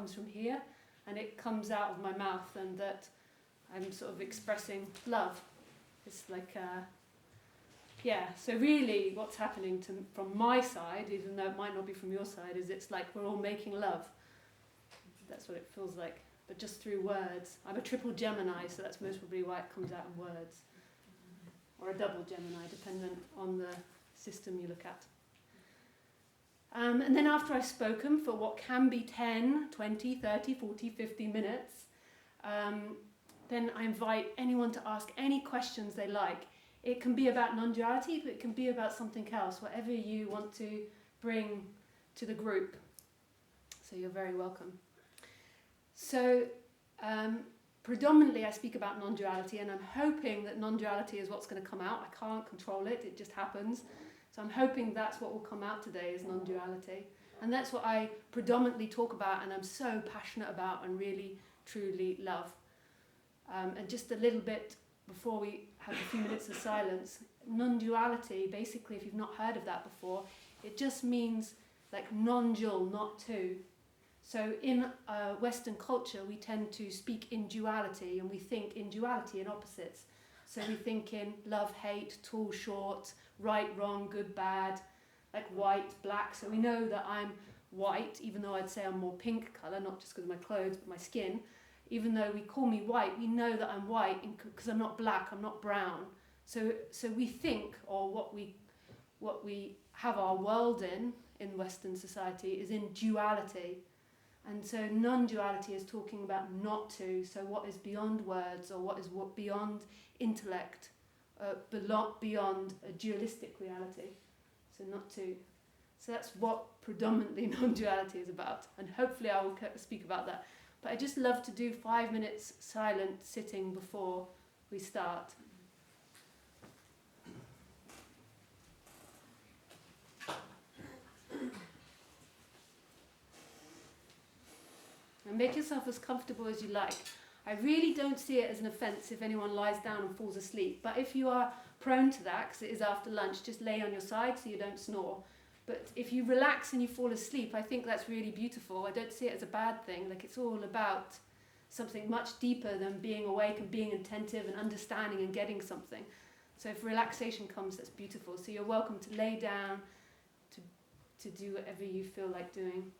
comes from here, and it comes out of my mouth, and that I'm sort of expressing love. It's like, so really what's happening from my side, even though it might not be from your side, is it's like we're all making love. That's what it feels like, but just through words. I'm a triple Gemini, so that's most probably why it comes out in words. Or a double Gemini, dependent on the system you look at. And then after I've spoken for what can be 10, 20, 30, 40, 50 minutes, then I invite anyone to ask any questions they like. It can be about non-duality, but it can be about something else, whatever you want to bring to the group. So you're very welcome. So predominantly I speak about non-duality, and I'm hoping that non-duality is what's going to come out. I can't control it, it just happens. So I'm hoping that's what will come out today, is non-duality. And that's what I predominantly talk about, and I'm so passionate about and really, truly love. And just a little bit before we have a few minutes of silence, non-duality, basically, if you've not heard of that before, it just means like non-dual, not two. So in Western culture, we tend to speak in duality, and we think in duality in opposites. So we think in love, hate, tall, short, right, wrong, good, bad, like white, black. So we know that I'm white, even though I'd say I'm more pink colour, not just because of my clothes, but my skin. Even though we call me white, we know that I'm white because I'm not black, I'm not brown. So we think, or what we have our world in Western society, is in duality. And so non-duality is talking about not to, so what is beyond words, or what is beyond intellect, beyond a dualistic reality, so not to. So that's what predominantly non-duality is about, and hopefully I will speak about that. But I just love to do 5 minutes silent sitting before we start. And make yourself as comfortable as you like. I really don't see it as an offence if anyone lies down and falls asleep. But if you are prone to that, because it is after lunch, just lay on your side so you don't snore. But if you relax and you fall asleep, I think that's really beautiful. I don't see it as a bad thing. Like, it's all about something much deeper than being awake and being attentive and understanding and getting something. So if relaxation comes, that's beautiful. So you're welcome to lay down, to do whatever you feel like doing.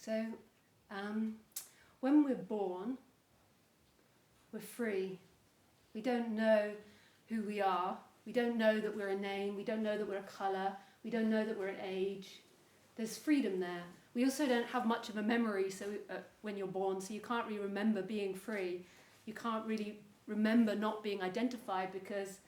So, when we're born, we're free. We don't know who we are. We don't know that we're a name. We don't know that we're a colour. We don't know that we're an age. There's freedom there. We also don't have much of a memory when you're born, so you can't really remember being free. You can't really remember not being identified because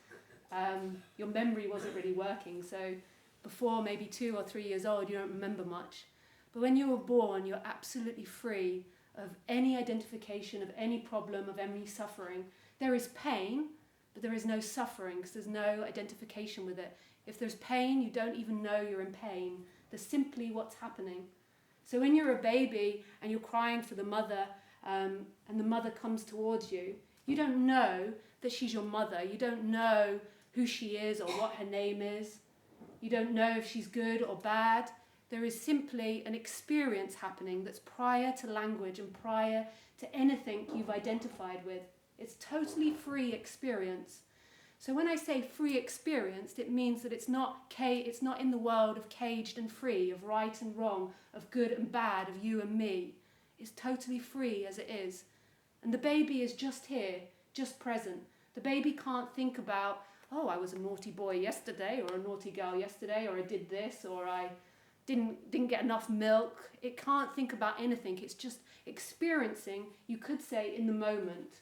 your memory wasn't really working. So before maybe 2 or 3 years old, you don't remember much. But when you were born, you're absolutely free of any identification, of any problem, of any suffering. There is pain, but there is no suffering because there's no identification with it. If there's pain, you don't even know you're in pain. There's simply what's happening. So when you're a baby and you're crying for the mother and the mother comes towards you, you don't know that she's your mother. You don't know who she is or what her name is. You don't know if she's good or bad. There is simply an experience happening that's prior to language and prior to anything you've identified with. It's totally free experience. So when I say free experienced, it means that it's not in the world of caged and free, of right and wrong, of good and bad, of you and me. It's totally free as it is. And the baby is just here, just present. The baby can't think about, oh, I was a naughty boy yesterday, or a naughty girl yesterday, or I did this, or I didn't get enough milk. It can't think about anything. It's just experiencing, you could say, in the moment.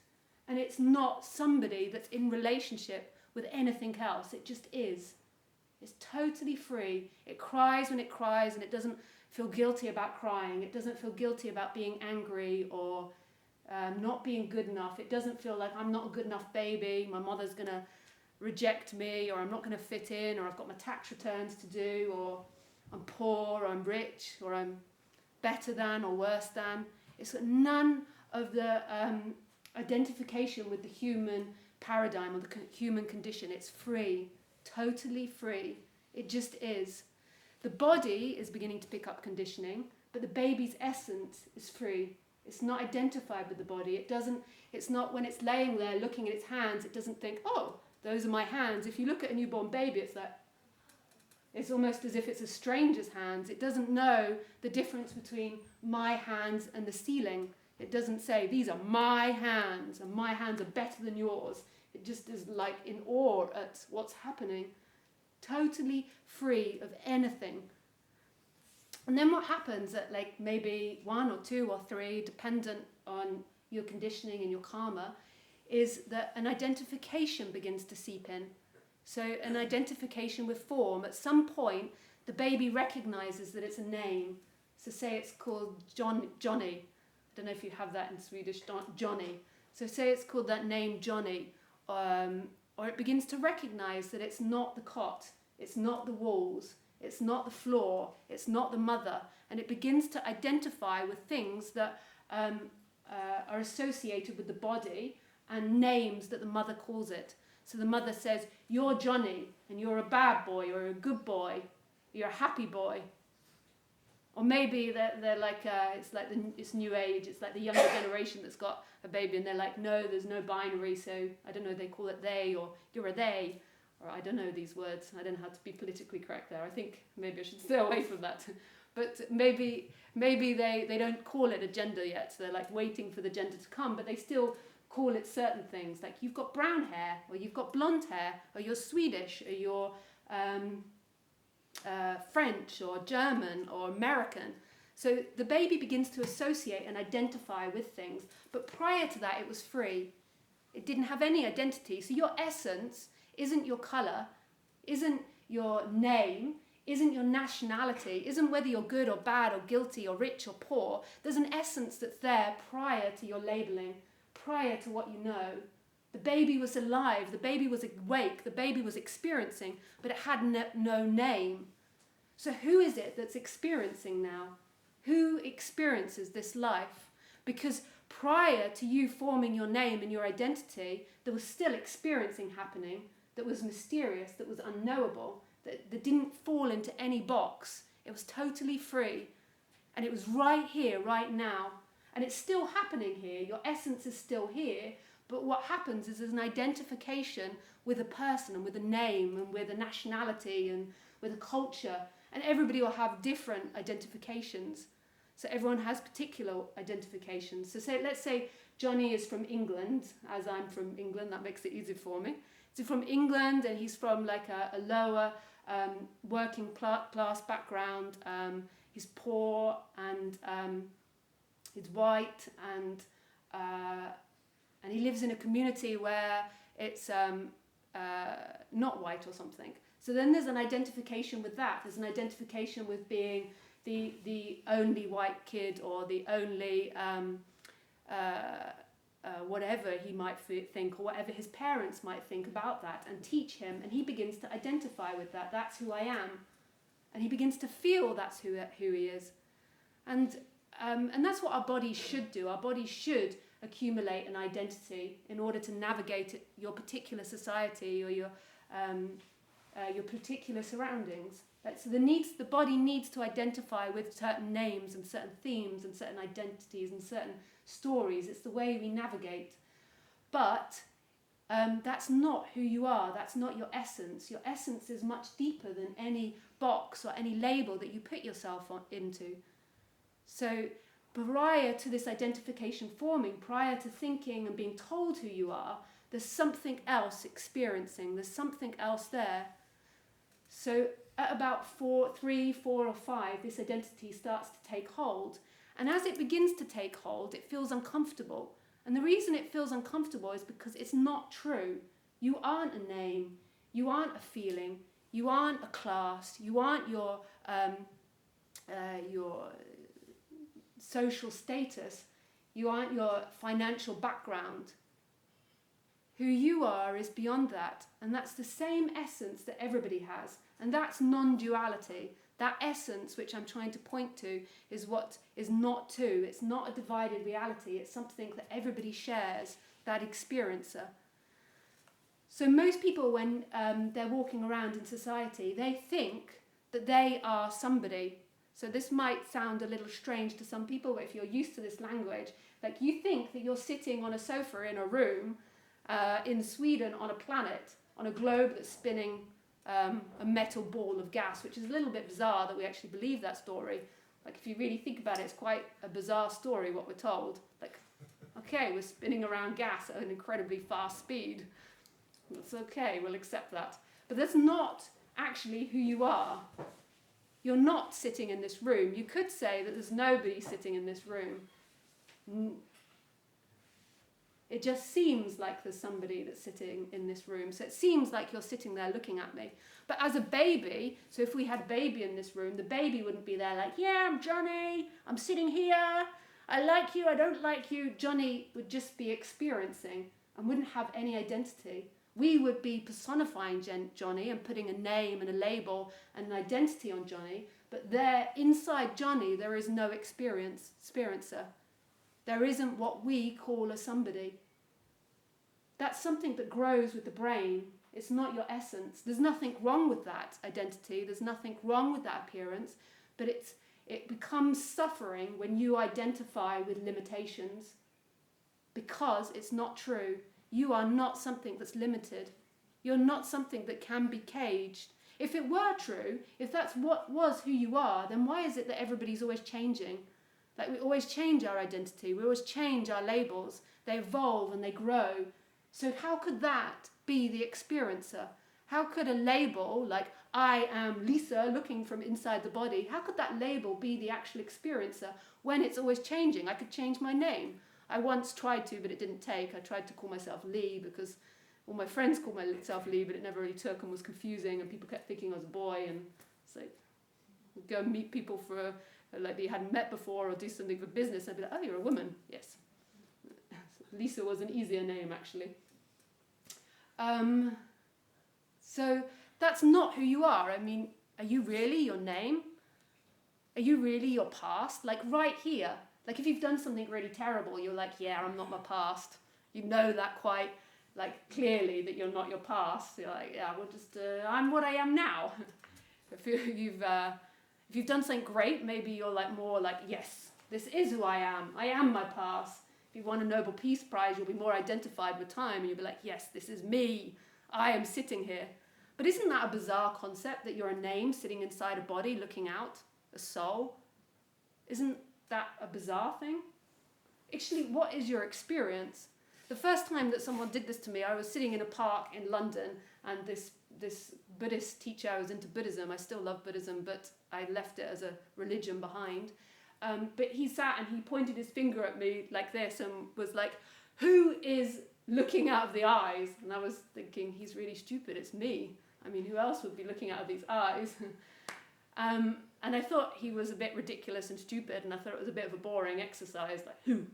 And it's not somebody that's in relationship with anything else. It just is. It's totally free. It cries when it cries, and it doesn't feel guilty about crying. It doesn't feel guilty about being angry or not being good enough. It doesn't feel like I'm not a good enough baby. My mother's going to reject me, or I'm not going to fit in, or I've got my tax returns to do, or I'm poor, or I'm rich, or I'm better than or worse than. It's got none of the identification with the human paradigm or the human condition. It's free, totally free. It just is. The body is beginning to pick up conditioning, but the baby's essence is free. It's not identified with the body. It's not when it's laying there looking at its hands, it doesn't think, oh, those are my hands. If you look at a newborn baby, it's almost as if it's a stranger's hands. It doesn't know the difference between my hands and the ceiling. It doesn't say, these are my hands, and my hands are better than yours. It just is like in awe at what's happening. Totally free of anything. And then what happens at like maybe 1 or 2 or 3, dependent on your conditioning and your karma, is that an identification begins to seep in. So an identification with form. At some point, the baby recognizes that it's a name. So say it's called Johnny. I don't know if you have that in Swedish, Johnny. So say it's called that name Johnny. Or it begins to recognize that it's not the cot, it's not the walls, it's not the floor, it's not the mother. And it begins to identify with things that are associated with the body and names that the mother calls it. So the mother says, you're Johnny, and you're a bad boy, or a good boy, you're a happy boy. Or maybe they're like, it's new age, it's like the younger generation that's got a baby, and they're like, no, there's no binary, so I don't know, they call it they, or you're a they, or I don't know these words, I don't know how to be politically correct there. I think maybe I should stay away from that. But maybe they don't call it a gender yet, so they're like waiting for the gender to come, but they still call it certain things, like you've got brown hair, or you've got blonde hair, or you're Swedish, or you're French, or German, or American. So the baby begins to associate and identify with things, but prior to that it was free. It didn't have any identity. So your essence isn't your colour, isn't your name, isn't your nationality, isn't whether you're good or bad or guilty or rich or poor. There's an essence that's there prior to your labelling, prior to what you know. The baby was alive, the baby was awake, the baby was experiencing, but it had no name. So who is it that's experiencing now? Who experiences this life? Because prior to you forming your name and your identity, there was still experiencing happening that was mysterious, that was unknowable, that didn't fall into any box. It was totally free. And it was right here, right now. And it's still happening here. Your essence is still here. But what happens is there's an identification with a person and with a name and with a nationality and with a culture. And everybody will have different identifications. So everyone has particular identifications. So let's say Johnny is from England, as I'm from England, that makes it easy for me. So from England, and he's from like a lower working class background. He's poor and he's white, and he lives in a community where it's not white or something. So then there's an identification with that. There's an identification with being the only white kid, or the only whatever he might think, or whatever his parents might think about that, and teach him, and he begins to identify with that. That's who I am, and he begins to feel that's who he is, and that's what our bodies should do. Our bodies should accumulate an identity in order to navigate your particular society or your particular surroundings. So the body needs to identify with certain names and certain themes and certain identities and certain stories. It's the way we navigate. But that's not who you are. That's not your essence. Your essence is much deeper than any box or any label that you put yourself into. So prior to this identification forming, prior to thinking and being told who you are, there's something else experiencing. There's something else there. So at about 3, 4 or 5, this identity starts to take hold. And as it begins to take hold, it feels uncomfortable. And the reason it feels uncomfortable is because it's not true. You aren't a name. You aren't a feeling. You aren't a class. You aren't your social status. You aren't your financial background. Who you are is beyond that. And that's the same essence that everybody has. And that's non-duality. That essence, which I'm trying to point to, is what is not two. It's not a divided reality. It's something that everybody shares, that experiencer. So most people, when they're walking around in society, they think that they are somebody. So this might sound a little strange to some people, but if you're used to this language, like you think that you're sitting on a sofa in a room in Sweden on a planet, on a globe that's spinning a metal ball of gas, which is a little bit bizarre that we actually believe that story. Like if you really think about it, it's quite a bizarre story what we're told. Like, okay, we're spinning around gas at an incredibly fast speed. That's okay, we'll accept that. But that's not actually who you are. You're not sitting in this room. You could say that there's nobody sitting in this room. It just seems like there's somebody that's sitting in this room. So it seems like you're sitting there looking at me. But as a baby, so if we had a baby in this room, the baby wouldn't be there like, yeah, I'm Johnny, I'm sitting here, I like you, I don't like you. Johnny would just be experiencing and wouldn't have any identity. We would be personifying Johnny and putting a name and a label and an identity on Johnny, but there, inside Johnny, there is no experiencer. There isn't what we call a somebody. That's something that grows with the brain. It's not your essence. There's nothing wrong with that identity. There's nothing wrong with that appearance, but it becomes suffering when you identify with limitations because it's not true. You are not something that's limited. You're not something that can be caged. If it were true, if that's what was who you are, then why is it that everybody's always changing? Like we always change our identity, we always change our labels. They evolve and they grow. So how could that be the experiencer? How could a label like I am Lisa looking from inside the body, how could that label be the actual experiencer when it's always changing? I could change my name. I once tried to, but it didn't take. I tried to call myself Lee because all my friends called myself Lee, but it never really took and was confusing, and people kept thinking I was a boy, and so I'd go and meet people for like they hadn't met before or do something for business, and I'd be like, oh, you're a woman? Yes. Lisa was an easier name, actually. So that's not who you are. I mean, are you really your name? Are you really your past? Like right here. Like if you've done something really terrible, you're like, yeah, I'm not my past. You know that quite like clearly that you're not your past. You're like, yeah, well, just I'm what I am now. If you've done something great, maybe you're like more like, yes, this is who I am. I am my past. If you won a Nobel Peace Prize, you'll be more identified with time, and you'll be like, yes, this is me. I am sitting here. But isn't that a bizarre concept that you're a name sitting inside a body looking out, a soul? Isn't that a bizarre thing? Actually, what is your experience? The first time that someone did this to me, I was sitting in a park in London, and this Buddhist teacher, I was into Buddhism, I still love Buddhism, but I left it as a religion behind. But he sat and he pointed his finger at me like this and was like, who is looking out of the eyes? And I was thinking, he's really stupid, it's me. I mean, who else would be looking out of these eyes? And I thought he was a bit ridiculous and stupid, and I thought it was a bit of a boring exercise, like who?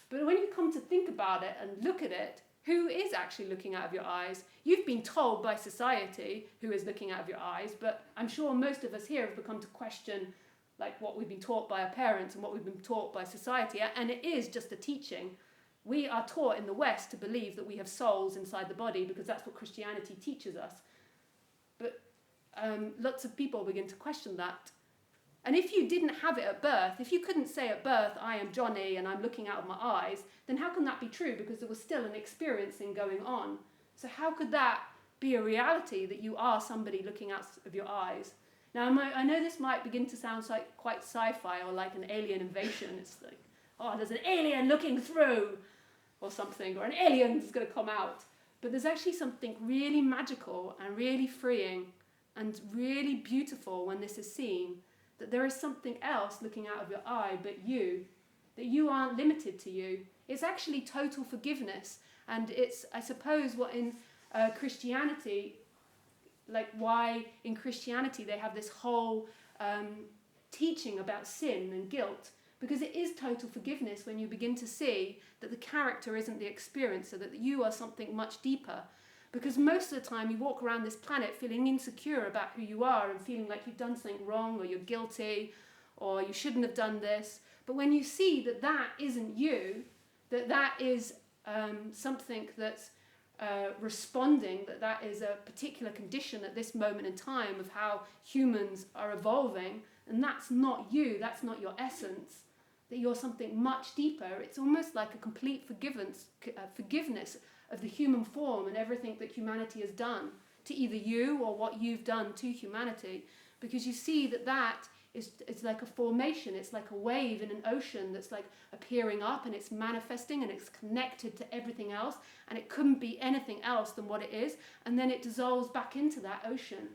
But when you come to think about it and look at it, who is actually looking out of your eyes? You've been told by society who is looking out of your eyes, but I'm sure most of us here have become to question like what we've been taught by our parents and what we've been taught by society, and it is just a teaching. We are taught in the West to believe that we have souls inside the body because that's what Christianity teaches us. But lots of people begin to question that. And if you didn't have it at birth, if you couldn't say at birth, I am Johnny and I'm looking out of my eyes, then how can that be true? Because there was still an experiencing going on. So how could that be a reality that you are somebody looking out of your eyes? Now, I know this might begin to sound like quite sci-fi or like an alien invasion. It's like, oh, there's an alien looking through or something, or an alien is going to come out. But there's actually something really magical and really freeing and really beautiful when this is seen, that there is something else looking out of your eye but you, that you aren't limited to you. It's actually total forgiveness. And it's, I suppose, what in Christianity, like why in Christianity they have this whole teaching about sin and guilt, because it is total forgiveness when you begin to see that the character isn't the experiencer, that you are something much deeper. Because most of the time you walk around this planet feeling insecure about who you are and feeling like you've done something wrong or you're guilty or you shouldn't have done this. But when you see that that isn't you, that is something that's responding, that is a particular condition at this moment in time of how humans are evolving, and that's not you, that's not your essence, that you're something much deeper. It's almost like a complete forgiveness of the human form and everything that humanity has done to either you or what you've done to humanity, because you see that it's like a formation, it's like a wave in an ocean that's like appearing up and it's manifesting and it's connected to everything else, and it couldn't be anything else than what it is, and then it dissolves back into that ocean.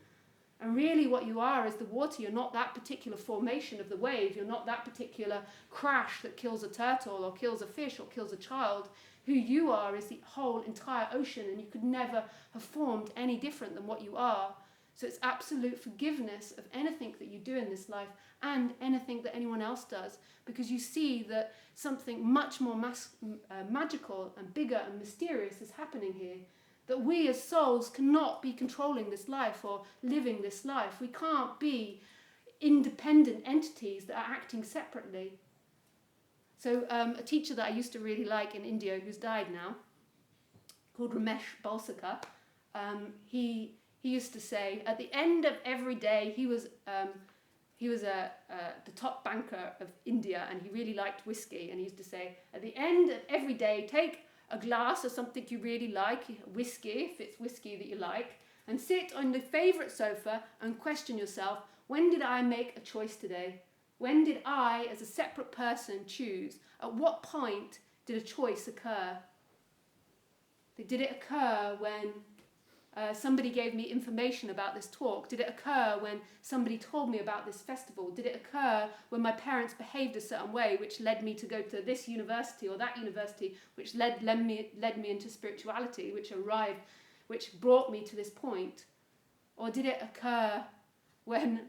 And really what you are is the water. You're not that particular formation of the wave. You're not that particular crash that kills a turtle or kills a fish or kills a child. Who you are is the whole entire ocean, and you could never have formed any different than what you are. So it's absolute forgiveness of anything that you do in this life and anything that anyone else does, because you see that something much more magical and bigger and mysterious is happening here. That we as souls cannot be controlling this life or living this life. We can't be independent entities that are acting separately. So a teacher that I used to really like in India, who's died now, called Ramesh Balsekar, he used to say, at the end of every day, he was the top banker of India, and he really liked whiskey, and he used to say, at the end of every day, take a glass of something you really like, whiskey, if it's whiskey that you like, and sit on the favourite sofa and question yourself, when did I make a choice today? When did I, as a separate person, choose? At what point did a choice occur? Did it occur when somebody gave me information about this talk? Did it occur when somebody told me about this festival? Did it occur when my parents behaved a certain way, which led me to go to this university or that university, which led me into spirituality, which brought me to this point? Or did it occur when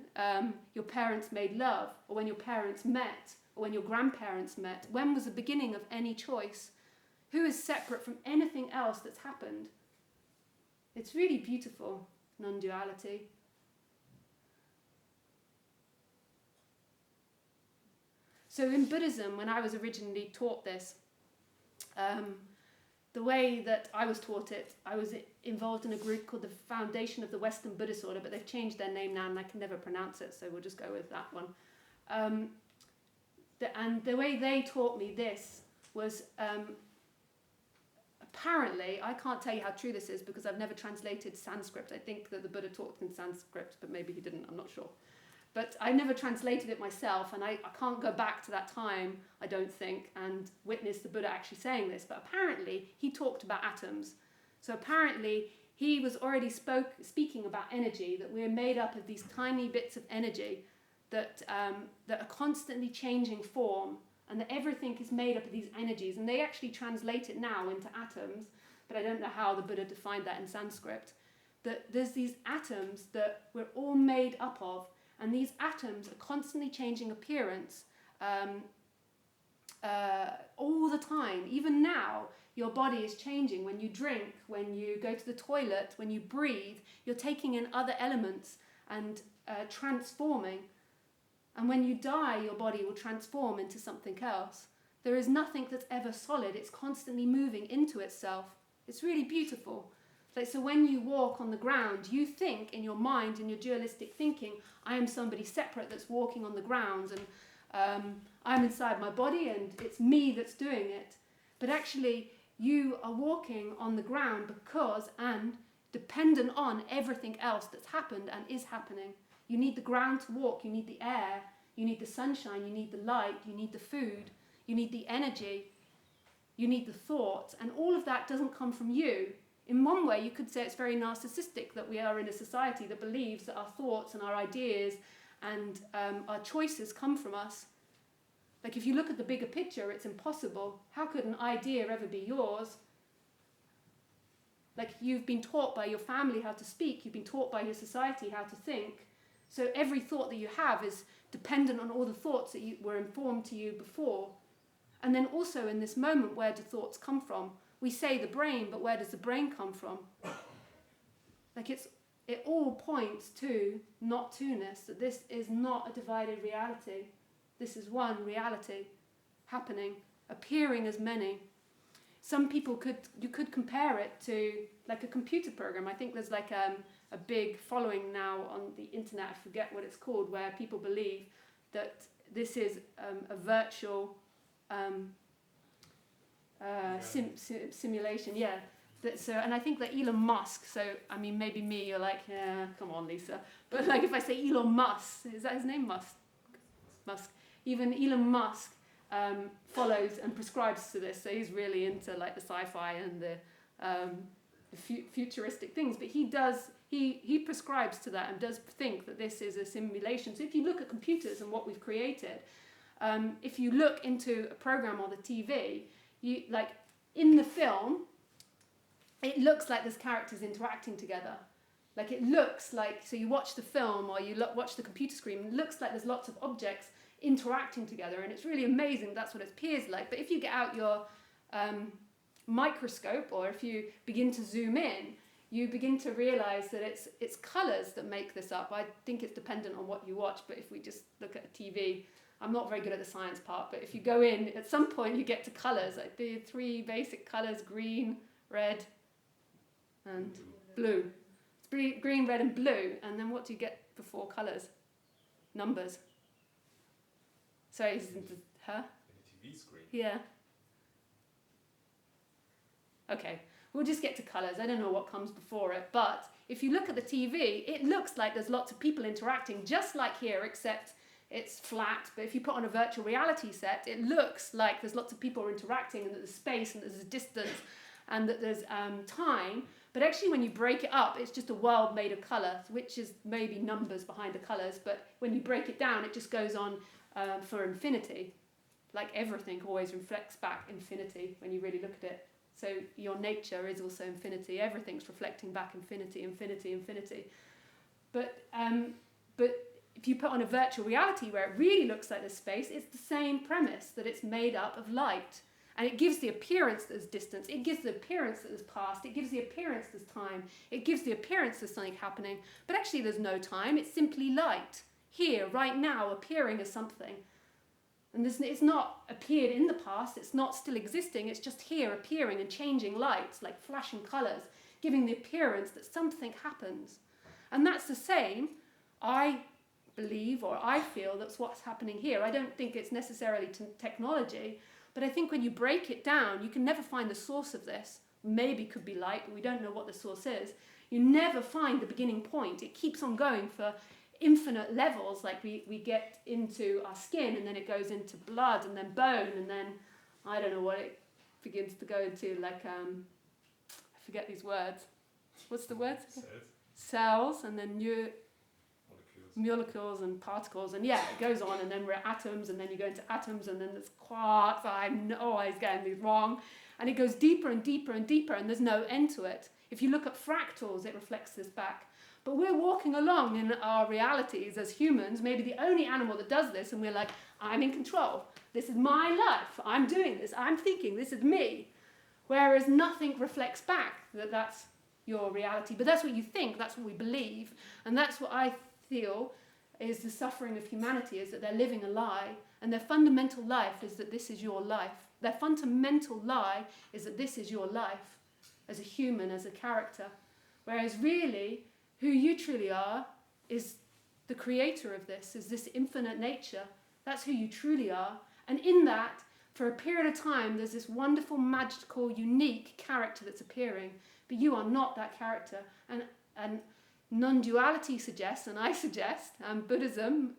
your parents made love, or when your parents met, or when your grandparents met? When was the beginning of any choice? Who is separate from anything else that's happened? It's really beautiful, non-duality. So in Buddhism, when I was originally taught this, the way that I was taught it, I was involved in a group called the Foundation of the Western Buddhist Order, but they've changed their name now and I can never pronounce it, so we'll just go with that one. And the way they taught me this was, apparently, I can't tell you how true this is because I've never translated Sanskrit. I think that the Buddha talked in Sanskrit, but maybe he didn't, I'm not sure. But I never translated it myself, and I can't go back to that time, I don't think, and witness the Buddha actually saying this. But apparently, he talked about atoms. So apparently, he was already speaking about energy, that we're made up of these tiny bits of energy that are constantly changing form, and that everything is made up of these energies. And they actually translate it now into atoms, but I don't know how the Buddha defined that in Sanskrit. That there's these atoms that we're all made up of, and these atoms are constantly changing appearance all the time. Even now, your body is changing. When you drink, when you go to the toilet, when you breathe, you're taking in other elements and transforming. And when you die, your body will transform into something else. There is nothing that's ever solid. It's constantly moving into itself. It's really beautiful. So when you walk on the ground, you think in your mind, in your dualistic thinking, I am somebody separate that's walking on the ground, and I'm inside my body and it's me that's doing it. But actually, you are walking on the ground because and dependent on everything else that's happened and is happening. You need the ground to walk, you need the air, you need the sunshine, you need the light, you need the food, you need the energy, you need the thought, and all of that doesn't come from you. In one way, you could say it's very narcissistic that we are in a society that believes that our thoughts and our ideas and our choices come from us. Like if you look at the bigger picture, it's impossible. How could an idea ever be yours? Like you've been taught by your family how to speak, you've been taught by your society how to think. So every thought that you have is dependent on all the thoughts that were informed to you before. And then also in this moment, where do thoughts come from? We say the brain, but where does the brain come from? Like it all points to not two-ness, that this is not a divided reality. This is one reality happening, appearing as many. Some people you could compare it to like a computer program. I think there's like a big following now on the internet, I forget what it's called, where people believe that this is a virtual simulation, yeah. And I think that Elon Musk, so I mean maybe me, you're like, yeah, come on Lisa. But like if I say Elon Musk, is that his name? Musk. Even Elon Musk follows and prescribes to this, so he's really into like the sci-fi and the futuristic things, but he prescribes to that and does think that this is a simulation. So if you look at computers and what we've created, if you look into a program on the TV, you like in the film, it looks like there's characters interacting together. Like it looks like, so you watch the film or you watch the computer screen, it looks like there's lots of objects interacting together, and it's really amazing. That's what it appears like. But if you get out your microscope, or if you begin to zoom in, you begin to realize that it's colors that make this up. I think it's dependent on what you watch, but if we just look at a TV, I'm not very good at the science part, but if you go in, at some point you get to colors, like the three basic colors: green, red, and blue. It's green, red, and blue. And then what do you get before colors? Numbers. Sorry, huh? The TV screen. Yeah. Okay, we'll just get to colours. I don't know what comes before it, but if you look at the TV, it looks like there's lots of people interacting, just like here, except it's flat. But if you put on a virtual reality set, it looks like there's lots of people interacting, and that there's space, and that there's distance, and that there's time. But actually, when you break it up, it's just a world made of colour, which is maybe numbers behind the colours. But when you break it down, it just goes on for infinity. Like everything always reflects back infinity when you really look at it. So your nature is also infinity. Everything's reflecting back infinity, infinity, infinity. But if you put on a virtual reality where it really looks like there's space, it's the same premise, that it's made up of light. And it gives the appearance that there's distance. It gives the appearance that there's past. It gives the appearance there's time. It gives the appearance there's something happening. But actually there's no time. It's simply light. Here, right now, appearing as something. And it's not appeared in the past. It's not still existing. It's just here, appearing and changing lights, like flashing colours, giving the appearance that something happens. And that's the same, I believe, or I feel, that's what's happening here. I don't think it's necessarily technology, but I think when you break it down, you can never find the source of this. Maybe it could be light, but we don't know what the source is. You never find the beginning point. It keeps on going for infinite levels, like we get into our skin, and then it goes into blood, and then bone, and then I don't know what it begins to go into, like I forget these words. What's the word? Cells, and then molecules and particles, and yeah, it goes on, and then we're at atoms, and then you go into atoms, and then there's quarks. I'm always getting these wrong, and it goes deeper and deeper and deeper, and there's no end to it. If you look at fractals, it reflects this back. But we're walking along in our realities as humans, maybe the only animal that does this, and we're like, I'm in control. This is my life. I'm doing this. I'm thinking. This is me. Whereas nothing reflects back that that's your reality. But that's what you think. That's what we believe. And that's what I feel is the suffering of humanity, is that they're living a lie. And their fundamental life is that this is your life. Their fundamental lie is that this is your life as a human, as a character. Whereas really, who you truly are is the creator of this, is this infinite nature. That's who you truly are. And in that, for a period of time, there's this wonderful, magical, unique character that's appearing. But you are not that character. And non-duality suggests, and I suggest, and Buddhism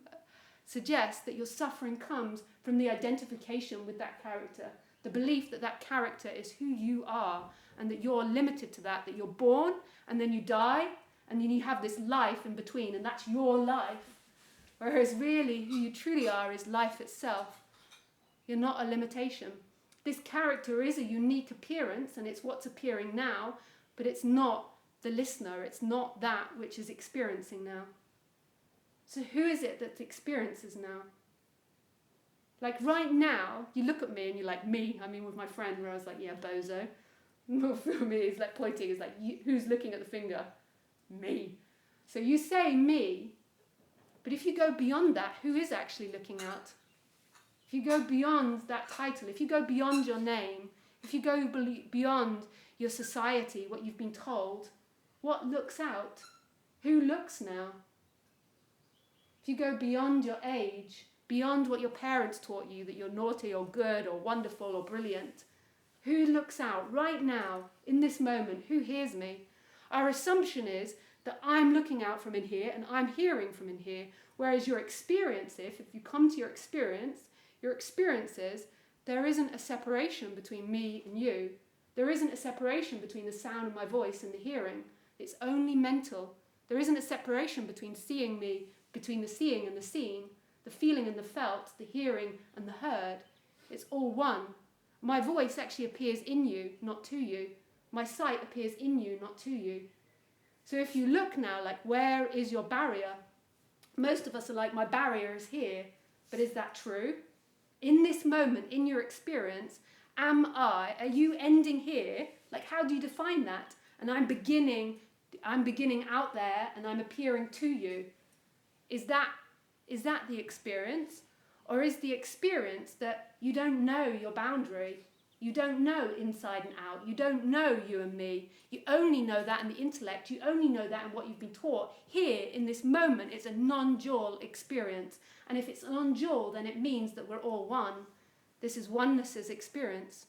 suggests, that your suffering comes from the identification with that character. The belief that that character is who you are, and that you're limited to that, that you're born, and then you die, and then you have this life in between, and that's your life. Whereas really, who you truly are is life itself. You're not a limitation. This character is a unique appearance, and it's what's appearing now, but it's not the listener. It's not that which is experiencing now. So who is it that experiences now? Like right now, you look at me and you're like, me. I mean, with my friend, where I was like, yeah, bozo. For me, it's like pointing. It's like, who's looking at the finger? Me. So you say me, but if you go beyond that, who is actually looking out? If you go beyond that title, if you go beyond your name, if you go beyond your society, what you've been told, what looks out? Who looks now? If you go beyond your age, beyond what your parents taught you, that you're naughty or good or wonderful or brilliant, who looks out right now, in this moment? Who hears me? Our assumption is that I'm looking out from in here and I'm hearing from in here, whereas your experience, if you come to your experiences, there isn't a separation between me and you. There isn't a separation between the sound of my voice and the hearing. It's only mental. There isn't a separation between seeing me, between the seeing and the seen, the feeling and the felt, the hearing and the heard. It's all one. My voice actually appears in you, not to you. My sight appears in you, not to you. So if you look now, like, where is your barrier? Most of us are like, my barrier is here. But is that true? In this moment, in your experience, are you ending here? Like, how do you define that? And I'm beginning out there and I'm appearing to you. Is that the experience? Or is the experience that you don't know your boundary? You don't know inside and out. You don't know you and me. You only know that in the intellect. You only know that in what you've been taught. Here, in this moment, it's a non-dual experience. And if it's non-dual, then it means that we're all one. This is oneness's experience.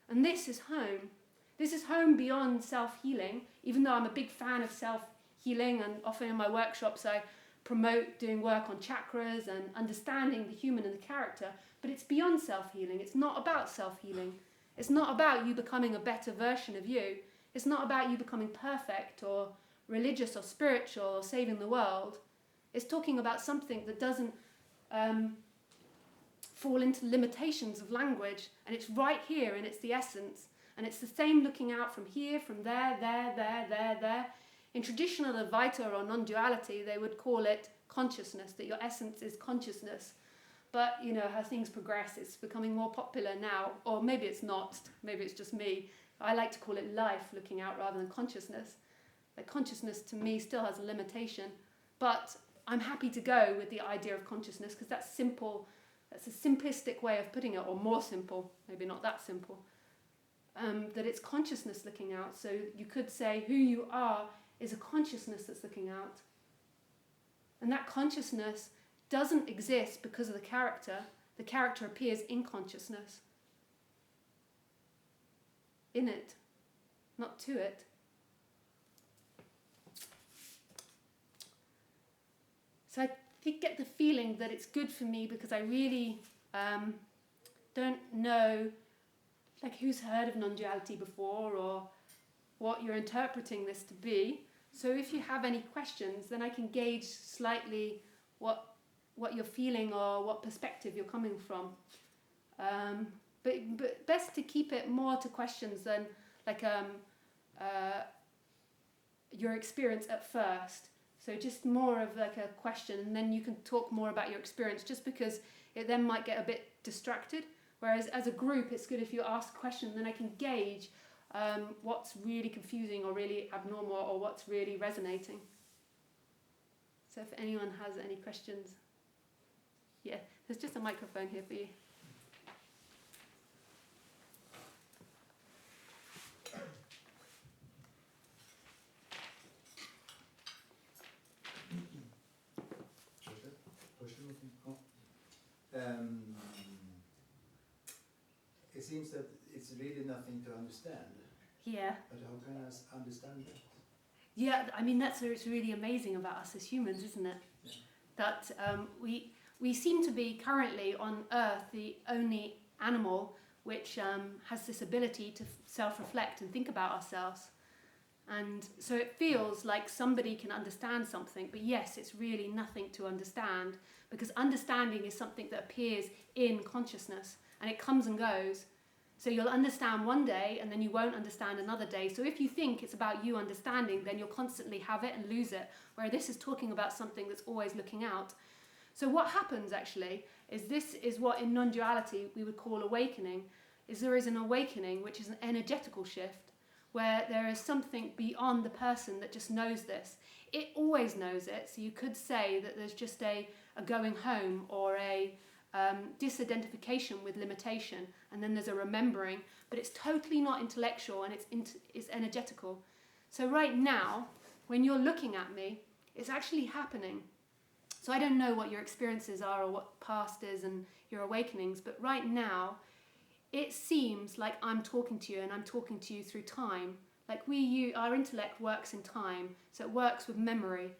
And this is home. This is home beyond self-healing, even though I'm a big fan of self-healing, and often in my workshops I promote doing work on chakras and understanding the human and the character, but it's beyond self-healing. It's not about self-healing. It's not about you becoming a better version of you. It's not about you becoming perfect or religious or spiritual or saving the world. It's talking about something that doesn't fall into limitations of language, and it's right here and it's the essence, and it's the same looking out from here, from there, there. In traditional Advaita or non-duality, they would call it consciousness, that your essence is consciousness. But, you know, how things progress, it's becoming more popular now, or maybe it's not, maybe it's just me. I like to call it life looking out rather than consciousness. Like, consciousness to me still has a limitation, but I'm happy to go with the idea of consciousness because that's simple. That's a simplistic way of putting it, or more simple, maybe not that simple. That it's consciousness looking out. So you could say who you are is a consciousness that's looking out. And that consciousness doesn't exist because of the character. The character appears in consciousness. In it, not to it. So I get the feeling that it's good for me because I really don't know, like, who's heard of non-duality before or what you're interpreting this to be. So if you have any questions, then I can gauge slightly what you're feeling or what perspective you're coming from. But best to keep it more to questions than like your experience at first. So just more of like a question, and then you can talk more about your experience, just because it then might get a bit distracted. Whereas as a group, it's good if you ask a question, then I can gauge what's really confusing or really abnormal or what's really resonating. So if anyone has any questions, yeah, there's just a microphone here for you. It seems that it's really nothing to understand. Yeah. But how can I understand that? Yeah, I mean, that's what's really amazing about us as humans, isn't it? Yeah. That we seem to be currently on Earth the only animal which has this ability to self-reflect and think about ourselves. And so it feels like somebody can understand something, but yes, it's really nothing to understand, because understanding is something that appears in consciousness and it comes and goes. So you'll understand one day and then you won't understand another day. So if you think it's about you understanding, then you'll constantly have it and lose it, where this is talking about something that's always looking out. So what happens actually is, this is what in non-duality we would call awakening, is there is an awakening which is an energetical shift, where there is something beyond the person that just knows this. It always knows it, so you could say that there's just a going home or a disidentification with limitation, and then there's a remembering, but it's totally not intellectual, and it's energetical. So right now, when you're looking at me, it's actually happening. So I don't know what your experiences are or what past is and your awakenings, but right now, it seems like I'm talking to you, and I'm talking to you through time. Like our intellect works in time, so it works with memory.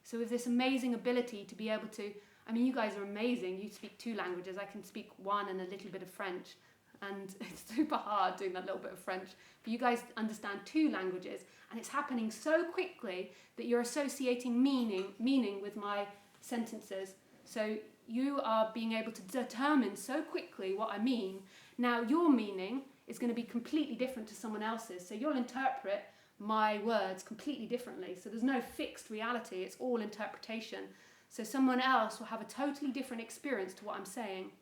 So with this amazing ability to be able to, I mean, you guys are amazing. You speak 2 languages. I can speak 1 and a little bit of French. And it's super hard doing that little bit of French. But you guys understand 2 languages. And it's happening so quickly that you're associating meaning with my sentences. So you are being able to determine so quickly what I mean. Now, your meaning is going to be completely different to someone else's. So you'll interpret my words completely differently. So there's no fixed reality. It's all interpretation. So someone else will have a totally different experience to what I'm saying.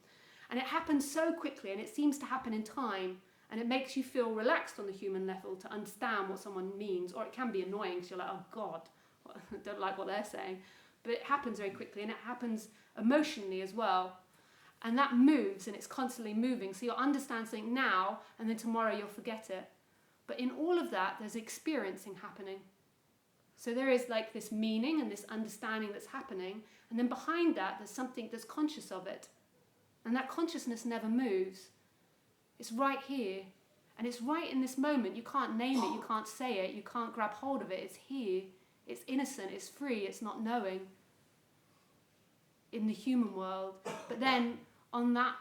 And it happens so quickly, and it seems to happen in time, and it makes you feel relaxed on the human level to understand what someone means, or it can be annoying because you're like, oh God, I don't like what they're saying. But it happens very quickly, and it happens emotionally as well. And that moves, and it's constantly moving. So you'll understand something now, and then tomorrow you'll forget it. But in all of that, there's experiencing happening. So there is like this meaning and this understanding that's happening, and then behind that there's something that's conscious of it. And that consciousness never moves. It's right here. And it's right in this moment. You can't name it, you can't say it, you can't grab hold of it. It's here. It's innocent, it's free, it's not knowing in the human world. But then on that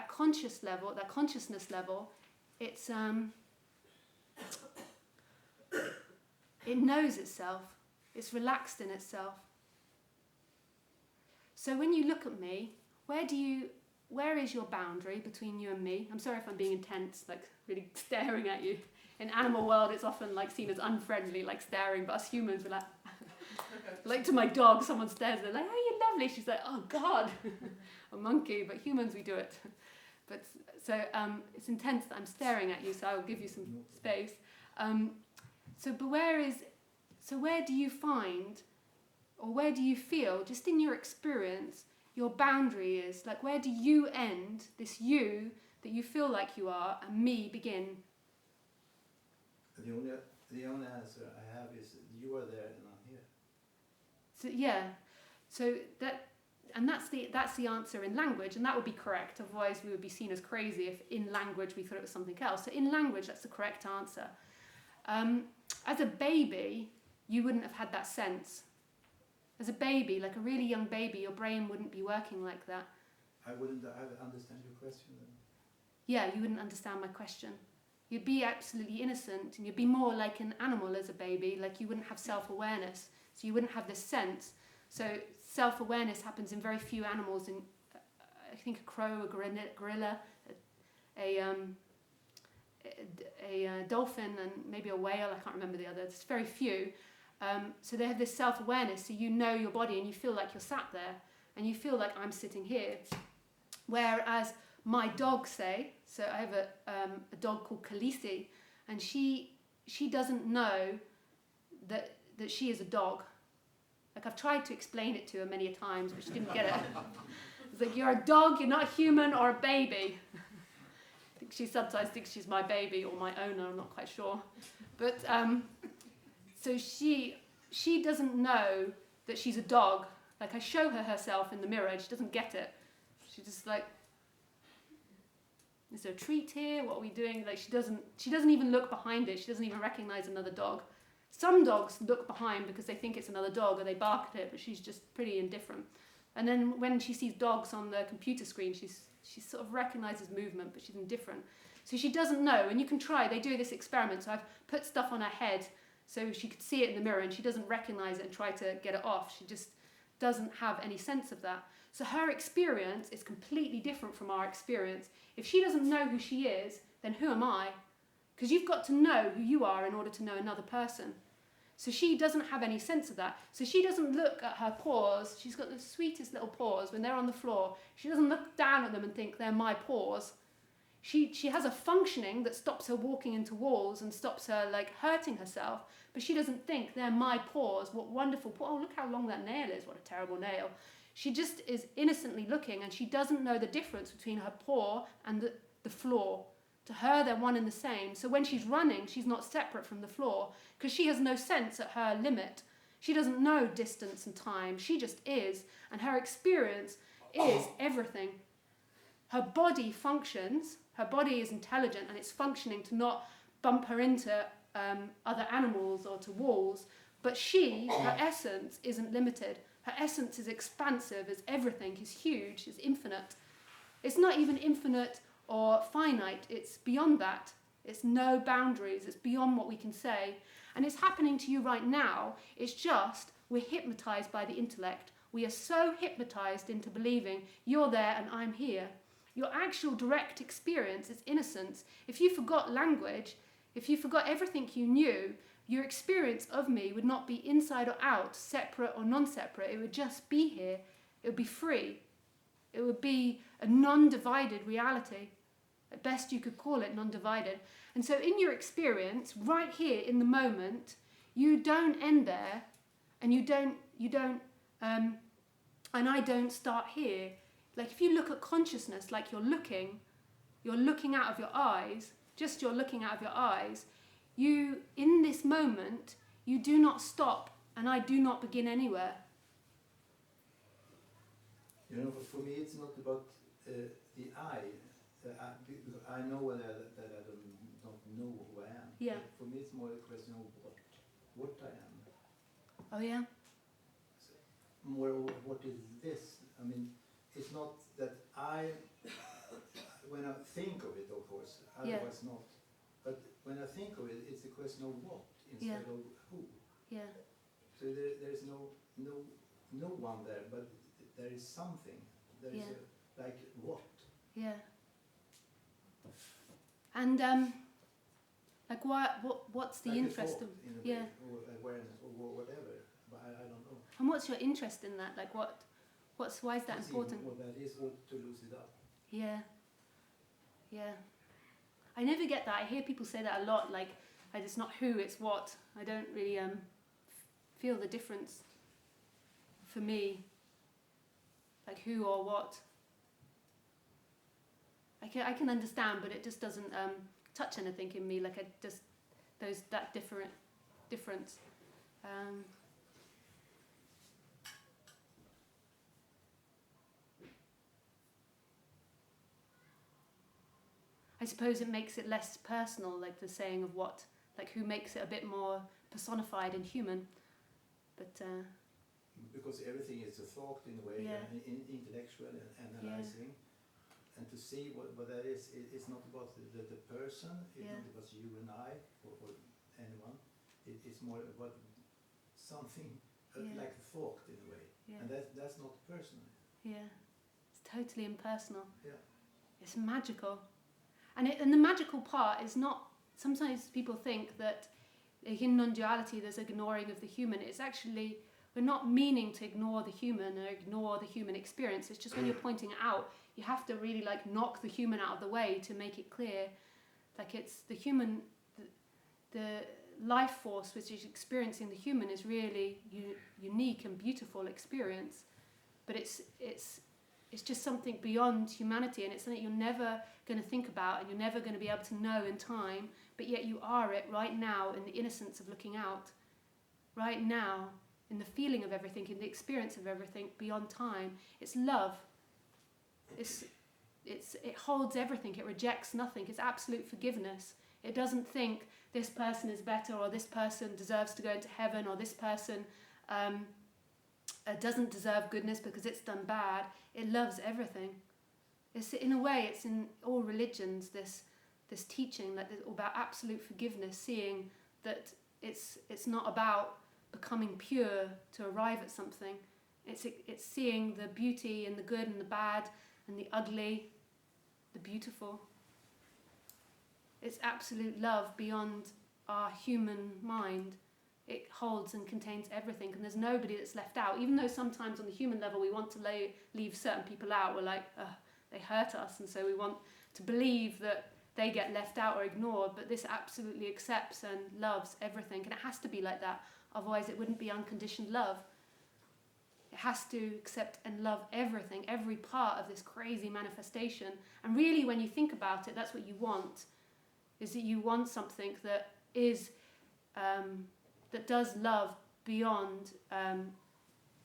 conscious level, that consciousness level, it's it knows itself. It's relaxed in itself. So when you look at me, where is your boundary between you and me? I'm sorry if I'm being intense, like really staring at you. In animal world, it's often like seen as unfriendly, like staring, but us humans, we're like to my dog, someone stares, they're like, oh, you're lovely. She's like, oh God, a monkey, but humans, we do it. But so it's intense that I'm staring at you, so I'll give you some space. So where do you find, or where do you feel, just in your experience, your boundary is? Like, where do you end, this you that you feel like you are, and me begin? The only answer I have is you are there and I'm here. So yeah, so that's the answer in language, and that would be correct. Otherwise, we would be seen as crazy if in language we thought it was something else. So in language, that's the correct answer. As a baby, you wouldn't have had that sense. As a baby, like a really young baby, your brain wouldn't be working like that. I wouldn't understand your question then. Yeah, you wouldn't understand my question. You'd be absolutely innocent, and you'd be more like an animal as a baby, like you wouldn't have self-awareness, so you wouldn't have this sense. So self-awareness happens in very few animals, in I think a crow, a gorilla, a dolphin, and maybe a whale. I can't remember the others. It's very few. So they have this self-awareness, so you know your body and you feel like you're sat there and you feel like I'm sitting here. Whereas my dog, say, so I have a dog called Khaleesi, and she doesn't know that she is a dog. Like, I've tried to explain it to her many a times, but she didn't get it. It's like, you're a dog, you're not a human or a baby. I think she sometimes thinks she's my baby or my owner, I'm not quite sure. But so she doesn't know that she's a dog. Like, I show her herself in the mirror and she doesn't get it. She's just like, is there a treat here? What are we doing? Like, she doesn't even look behind it. She doesn't even recognize another dog. Some dogs look behind because they think it's another dog or they bark at it, but she's just pretty indifferent. And then when she sees dogs on the computer screen, she sort of recognizes movement, but she's indifferent. So she doesn't know, and you can try. They do this experiment. So I've put stuff on her head so she could see it in the mirror, and she doesn't recognize it and try to get it off. She just doesn't have any sense of that. So her experience is completely different from our experience. If she doesn't know who she is, then who am I? Because you've got to know who you are in order to know another person. So she doesn't have any sense of that. So she doesn't look at her paws. She's got the sweetest little paws. When they're on the floor, she doesn't look down at them and think they're my paws. She has a functioning that stops her walking into walls and stops her like hurting herself, but she doesn't think they're my paws. What wonderful paw. Oh, look how long that nail is. What a terrible nail. She just is innocently looking, and she doesn't know the difference between her paw and the floor. To her, they're one and the same. So when she's running, she's not separate from the floor because she has no sense at her limit. She doesn't know distance and time. She just is, and her experience is everything. Her body functions. Her body is intelligent, and it's functioning to not bump her into other animals or to walls. But her essence isn't limited. Her essence is expansive, is everything, is huge, is infinite. It's not even infinite or finite, it's beyond that. It's no boundaries, it's beyond what we can say. And it's happening to you right now. It's just we're hypnotized by the intellect. We are so hypnotized into believing you're there and I'm here. Your actual direct experience is innocence. If you forgot language, if you forgot everything you knew, your experience of me would not be inside or out, separate or non-separate. It would just be here. It would be free. It would be a non-divided reality. At best you could call it non-divided. And so in your experience, right here in the moment, you don't end there, and and I don't start here. Like, if you look at consciousness like you're looking out of your eyes, just you're looking out of your eyes, you, in this moment, you do not stop, and I do not begin anywhere. You know, for me, it's not about the I. I know that I don't know who I am. Yeah. But for me, it's more a question of what I am. Oh yeah. So, more of what is this? I mean, it's not that when I think of it, of course, otherwise not. But when I think of it, it's a question of what instead of who. Yeah. So there's no one there, but there is something. There is like what? Yeah. And like what's the like interest of way, or awareness or whatever? But I don't know. And what's your interest in that? Like why is that important? What that is, or to lose it up. Yeah. Yeah. I never get that. I hear people say that a lot, like it's not who, it's what. I don't really feel the difference for me. Like who or what. I can understand, but it just doesn't touch anything in me. Like that difference. I suppose it makes it less personal, like the saying of what, like who makes it a bit more personified and human. But because everything is a thought in a way, intellectual and analyzing. And to see what that is, it's not about the person, it's not about you and I, or anyone. It's more about something like a thought in a way. And that's not personal. Yeah, it's totally impersonal. Yeah. It's magical. And the magical part is not, sometimes people think that in non-duality there's ignoring of the human. It's actually, we're not meaning to ignore the human or ignore the human experience. It's just when you're pointing it out, you have to really like knock the human out of the way to make it clear. Like it's the human, the life force which is experiencing the human is really unique and beautiful experience. But it's just something beyond humanity, and it's something you're never going to think about and you're never going to be able to know in time, but yet you are it right now in the innocence of looking out, right now in the feeling of everything, in the experience of everything beyond time. It's love. It holds everything. It rejects nothing. It's absolute forgiveness. It doesn't think this person is better, or this person deserves to go into heaven, or this person doesn't deserve goodness because it's done bad. It loves everything. It's, in a way, it's in all religions, this teaching that is all about absolute forgiveness, seeing that it's not about becoming pure to arrive at something. It's seeing the beauty and the good and the bad and the ugly, the beautiful. It's absolute love beyond our human mind. It holds and contains everything, and there's nobody that's left out. Even though sometimes on the human level we want to leave certain people out, we're like, they hurt us, and so we want to believe that they get left out or ignored, but this absolutely accepts and loves everything, and it has to be like that, otherwise it wouldn't be unconditioned love. It has to accept and love everything, every part of this crazy manifestation. And really, when you think about it, that's what you want, is that you want something that is that does love beyond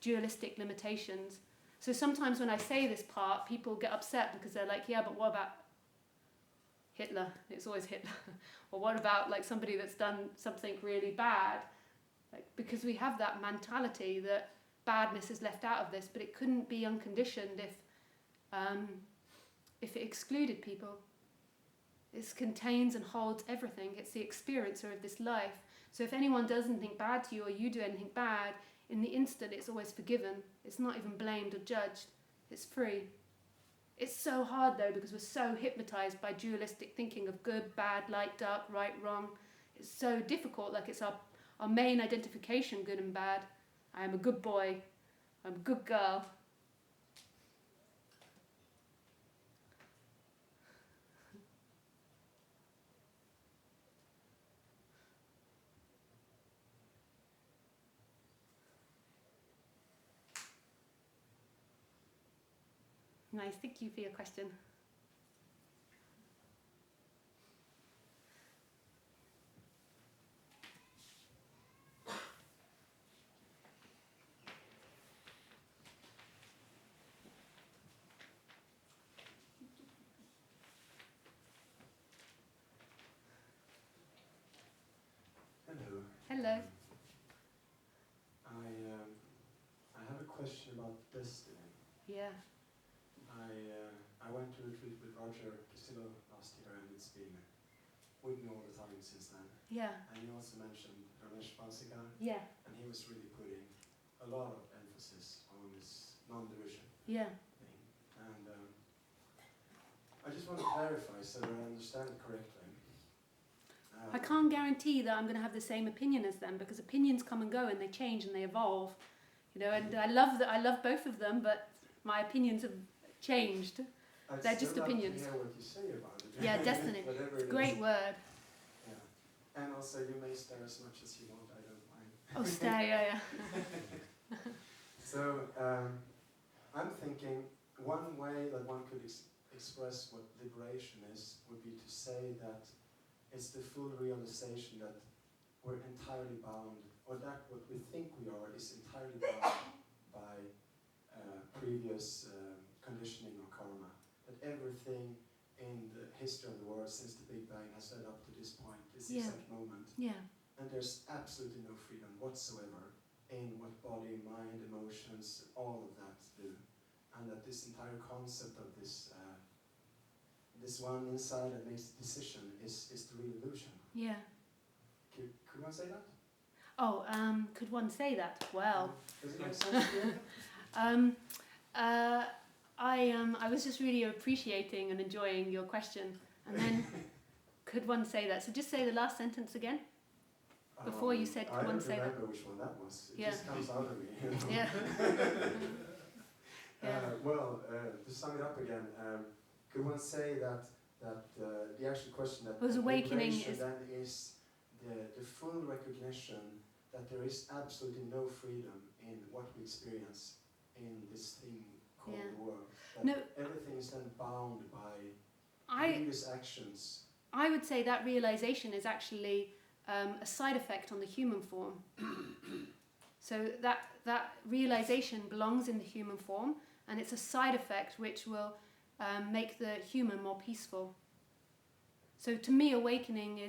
dualistic limitations. So sometimes when I say this part, people get upset because they're like, yeah, but what about Hitler? It's always Hitler. Or what about like somebody that's done something really bad? Like, because we have that mentality that badness is left out of this, but it couldn't be unconditioned if it excluded people. It contains and holds everything. It's the experiencer of this life. So if anyone does anything bad to you, or you do anything bad, in the instant it's always forgiven. It's not even blamed or judged. It's free. It's so hard though, because we're so hypnotized by dualistic thinking of good, bad, light, dark, right, wrong. It's so difficult, like it's our main identification, good and bad. I am a good boy. I'm a good girl. Nice, thank you for your question. Hello. Hello. I have a question about destiny. Yeah. I went to a retreat with Roger Castillo last year, and it's been with me all the time since then. Yeah. And he also mentioned Ramesh Pansika. Yeah. And he was really putting a lot of emphasis on this non-division Yeah. thing. And I just want to clarify so that I understand it correctly. I can't guarantee that I'm going to have the same opinion as them, because opinions come and go and they change and they evolve, you know. And I love both of them, but my opinions have changed. They're just opinions. I'd still like to hear what you say about it. Yeah, destiny. It's a great word. Yeah. And also, you may stare as much as you want. I don't mind. Oh, stare, yeah. So I'm thinking one way that one could express what liberation is would be to say that it's the full realization that we're entirely bound, or that what we think we are is entirely bound by previous conditioning or karma. That everything in the history of the world since the Big Bang has led up to this point, this exact moment. Yeah. And there's absolutely no freedom whatsoever in what body, mind, emotions, all of that do. And that this entire concept of this this one inside that makes the decision is the real illusion. Yeah. Could one say that? Oh, could one say that? Well, does it make sense to you? I was just really appreciating and enjoying your question, and then could one say that? So just say the last sentence again. Before you said, could one say that? I don't remember which one that was. It just comes out of me. Yeah. Well, to sum it up again, could one say that the actual question that was awakening is the full recognition that there is absolutely no freedom in what we experience in this thing called the world. That everything is then bound by previous actions. I would say that realization is actually a side effect on the human form. So that realization belongs in the human form, and it's a side effect which will make the human more peaceful. So to me, awakening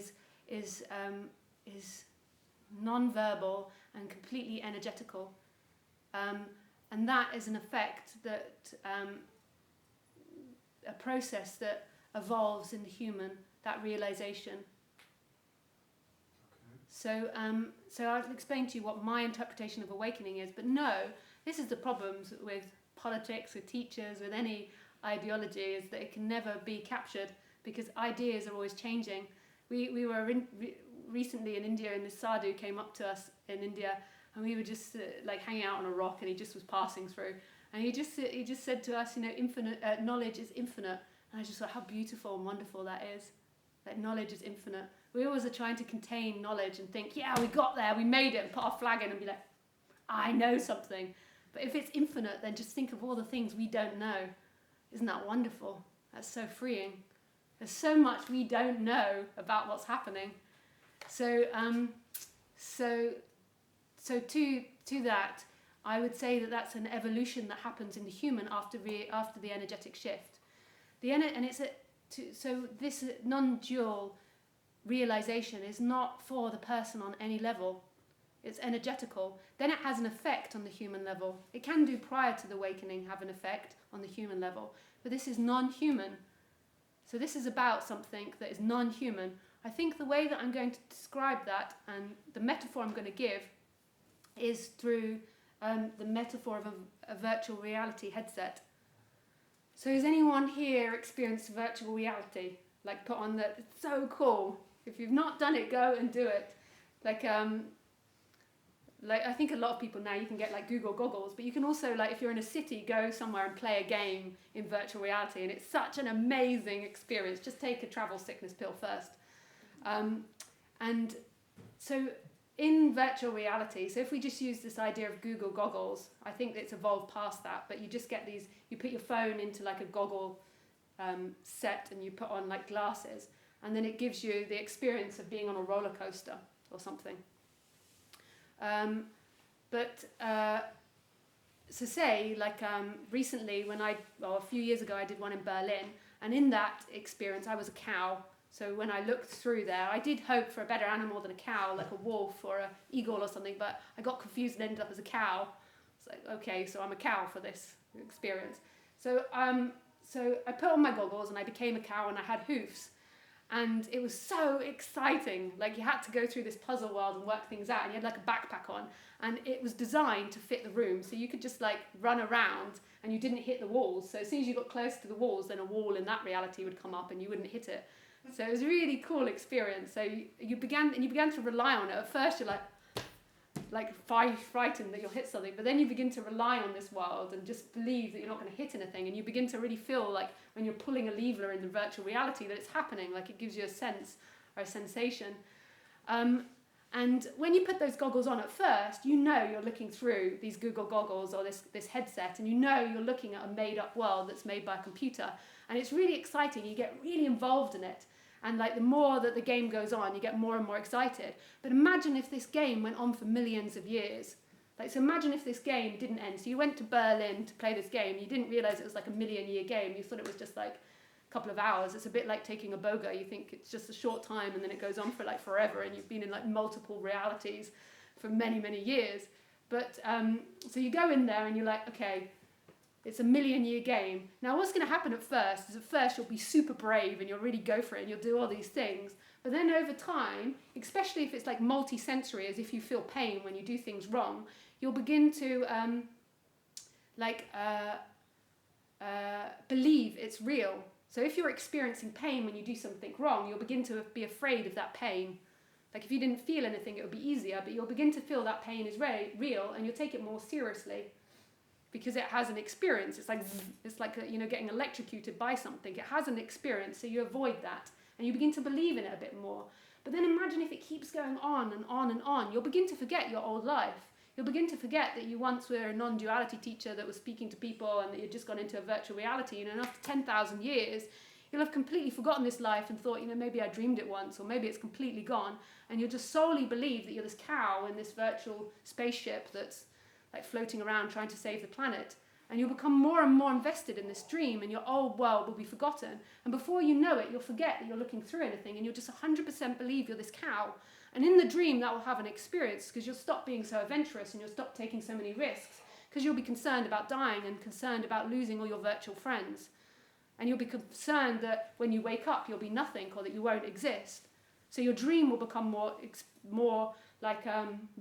is non-verbal and completely energetical, and that is an effect that a process that evolves in the human. That realization. So I'll explain to you what my interpretation of awakening is. But no, this is the problems with politics, with teachers, with any ideology, is that it can never be captured because ideas are always changing. We were recently in India, and this sadhu came up to us in India, and we were just like hanging out on a rock, and he just was passing through, and he just said to us, infinite knowledge is infinite, and I just thought how beautiful and wonderful that is. That knowledge is infinite. We always are trying to contain knowledge and think, yeah, we got there, we made it, and put our flag in and be like, I know something. But if it's infinite, then just think of all the things we don't know. Isn't that wonderful? That's so freeing. There's so much we don't know about what's happening. So to that, I would say that that's an evolution that happens in the human after the energetic shift. So this non-dual realization is not for the person on any level. It's energetical. Then it has an effect on the human level. It can do prior to the awakening have an effect on the human level. But this is non-human. So this is about something that is non-human. I think the way that I'm going to describe that, and the metaphor I'm going to give, is through the metaphor of a virtual reality headset. So has anyone here experienced virtual reality? Like put on that, it's so cool. If you've not done it, go and do it. Like I think a lot of people now, you can get like Google goggles, but you can also, like if you're in a city, go somewhere and play a game in virtual reality, and it's such an amazing experience. Just take a travel sickness pill first. And so in virtual reality, so if we just use this idea of Google goggles, I think it's evolved past that, but you just get these, you put your phone into like a goggle set, and you put on like glasses, and then it gives you the experience of being on a roller coaster or something. So say like recently a few years ago I did one in Berlin, and in that experience I was a cow. So when I looked through there, I did hope for a better animal than a cow, like a wolf or an eagle or something, but I got confused and ended up as a cow. It's like, okay, so I'm a cow for this experience. So I put on my goggles and I became a cow, and I had hoofs. And it was so exciting. Like you had to go through this puzzle world and work things out, and you had like a backpack on, and it was designed to fit the room. So you could just like run around and you didn't hit the walls. So as soon as you got close to the walls, then a wall in that reality would come up and you wouldn't hit it. So it was a really cool experience. So you began to rely on it. At first you're like frightened that you'll hit something, but then you begin to rely on this world and just believe that you're not going to hit anything, and you begin to really feel like when you're pulling a lever in the virtual reality that it's happening, like it gives you a sense or a sensation. And when you put those goggles on at first, you know you're looking through these Google goggles or this headset, and you know you're looking at a made-up world that's made by a computer, and it's really exciting. You get really involved in it. And like the more that the game goes on, you get more and more excited. But imagine if this game went on for millions of years. So imagine if this game didn't end. So you went to Berlin to play this game. You didn't realize it was like a million-year game. You thought it was just like a couple of hours. It's a bit like taking a boga. You think it's just a short time, and then it goes on for like forever, and you've been in like multiple realities for many, many years. But so you go in there and you're like, okay, it's a 1,000,000-year game. Now what's going to happen at first is you'll be super brave and you'll really go for it and you'll do all these things. But then over time, especially if it's like multi-sensory, as if you feel pain when you do things wrong, you'll begin to believe it's real. So if you're experiencing pain when you do something wrong, you'll begin to be afraid of that pain. Like if you didn't feel anything, it would be easier, but you'll begin to feel that pain is real and you'll take it more seriously because it has an experience. It's like getting electrocuted by something. It has an experience, so you avoid that and you begin to believe in it a bit more. But then imagine if it keeps going on and on and on. You'll begin to forget your old life. You'll begin to forget that you once were a non-duality teacher that was speaking to people and that you'd just gone into a virtual reality. And after 10,000 years, you'll have completely forgotten this life and thought, maybe I dreamed it once, or maybe it's completely gone. And you'll just solely believe that you're this cow in this virtual spaceship that's like floating around trying to save the planet. And you'll become more and more invested in this dream and your old world will be forgotten. And before you know it, you'll forget that you're looking through anything and you'll just 100% believe you're this cow. And in the dream, that will have an experience because you'll stop being so adventurous and you'll stop taking so many risks because you'll be concerned about dying and concerned about losing all your virtual friends. And you'll be concerned that when you wake up, you'll be nothing or that you won't exist. So your dream will become more like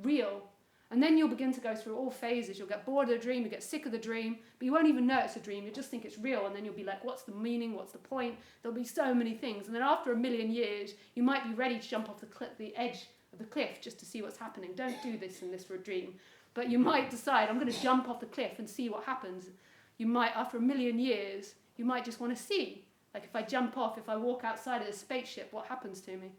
real. And then you'll begin to go through all phases. You'll get bored of the dream, you get sick of the dream, but you won't even know it's a dream. You just think it's real, and then you'll be like, what's the meaning? What's the point? There'll be so many things. And then after 1,000,000 years, you might be ready to jump off the edge of the cliff just to see what's happening. Don't do this in this for a dream. But you might decide, I'm going to jump off the cliff and see what happens. You might, after 1,000,000 years, you might just want to see. Like if I jump off, if I walk outside of the spaceship, what happens to me?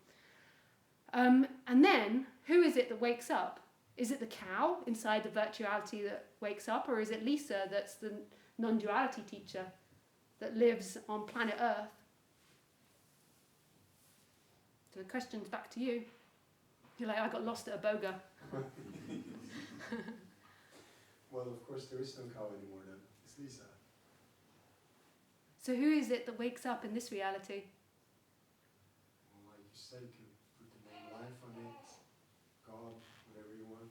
And then, who is it that wakes up? Is it the cow inside the virtuality that wakes up, or is it Lisa that's the non-duality teacher that lives on planet Earth? So the question's back to you. You're like, I got lost at a boga. Well, of course, there is no cow anymore then. It's Lisa. So who is it that wakes up in this reality? Well, like you said, you can put the name life on it, God, whatever you want.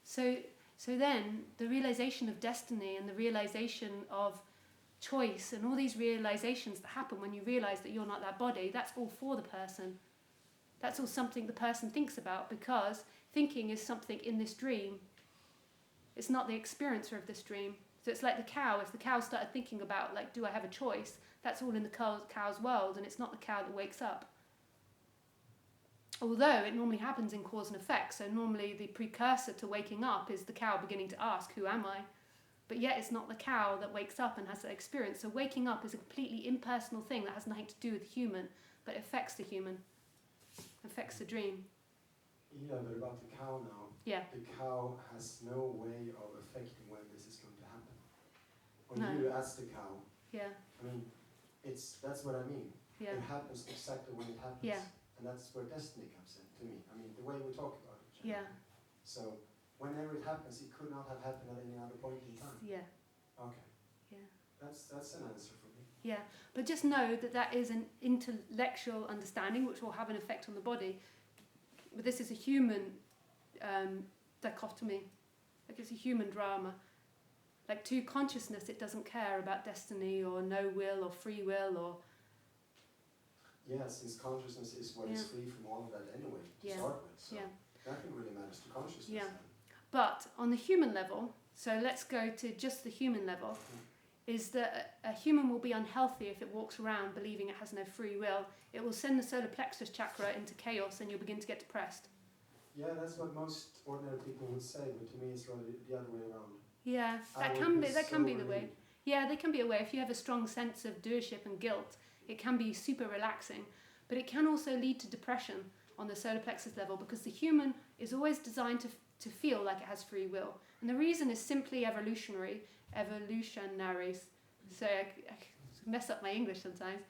So then, the realization of destiny and the realization of choice and all these realizations that happen when you realize that you're not that body, that's all for the person. That's all something the person thinks about because thinking is something in this dream. It's not the experiencer of this dream. So it's like the cow. If the cow started thinking about, like, do I have a choice? That's all in the cow's world, and it's not the cow that wakes up. Although it normally happens in cause and effect, so normally the precursor to waking up is the cow beginning to ask, who am I? But yet it's not the cow that wakes up and has that experience. So waking up is a completely impersonal thing that has nothing to do with the human, but it affects the human, affects the dream. Yeah, but about the cow now. Yeah. The cow has no way of affecting when this is going to happen. When No. you ask the cow, Yeah. I mean, that's what I mean. Yeah. It happens exactly when it happens. Yeah. And that's where destiny comes in, to me. I mean, the way we talk about it. Yeah. So, whenever it happens, it could not have happened at any other point in time. Yeah. Okay. Yeah. That's an answer for me. Yeah. But just know that that is an intellectual understanding which will have an effect on the body. But this is a human dichotomy. Like it's a human drama. Like to consciousness, it doesn't care about destiny or no will or free will or... Yeah, since consciousness is what is free from all of that anyway, to start with. So nothing really matters to consciousness then. But on the human level, so let's go to just the human level, is that a human will be unhealthy if it walks around believing it has no free will. It will send the solar plexus chakra into chaos and you'll begin to get depressed. Yeah, that's what most ordinary people would say, but to me it's rather the other way around. Yeah, that can be the way. Yeah, they can be a way. If you have a strong sense of doership and guilt, it can be super relaxing, but it can also lead to depression on the solar plexus level because the human is always designed to feel like it has free will. And the reason is simply evolutionary. So I mess up my English sometimes.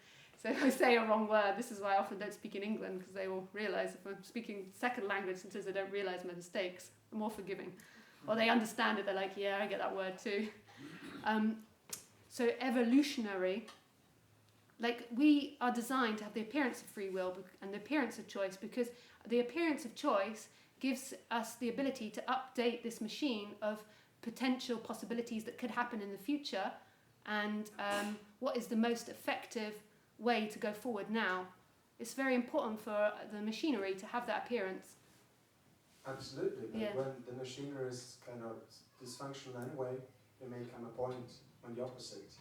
So if I say a wrong word, this is why I often don't speak in England, because they will realise if I'm speaking second language, sometimes they don't realise my mistakes. I'm more forgiving. Or they understand it, they're like, yeah, I get that word too. So evolutionary, like we are designed to have the appearance of free will and the appearance of choice, because the appearance of choice gives us the ability to update this machine of potential possibilities that could happen in the future, and what is the most effective way to go forward now. It's very important for the machinery to have that appearance. Absolutely, but Yeah. when the machinery is kind of dysfunctional anyway, there may come a point when the opposite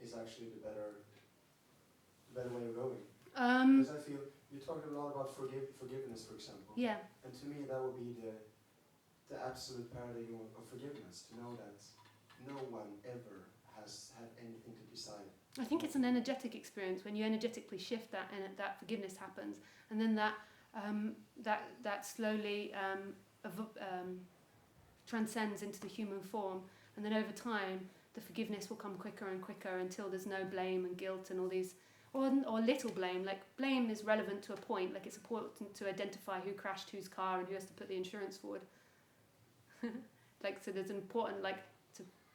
is actually the better way of going. Because I feel you talked a lot about forgiveness, for example. Yeah. And to me, that would be the absolute paradigm of forgiveness, to know that no one ever has had anything to decide. I think it's an energetic experience when you energetically shift that, and that forgiveness happens, and then that slowly transcends into the human form, and then over time the forgiveness will come quicker and quicker until there's no blame and guilt and all these, or little blame. Like, blame is relevant to a point, like it's important to identify who crashed whose car and who has to put the insurance forward. Like, so there's an important, like,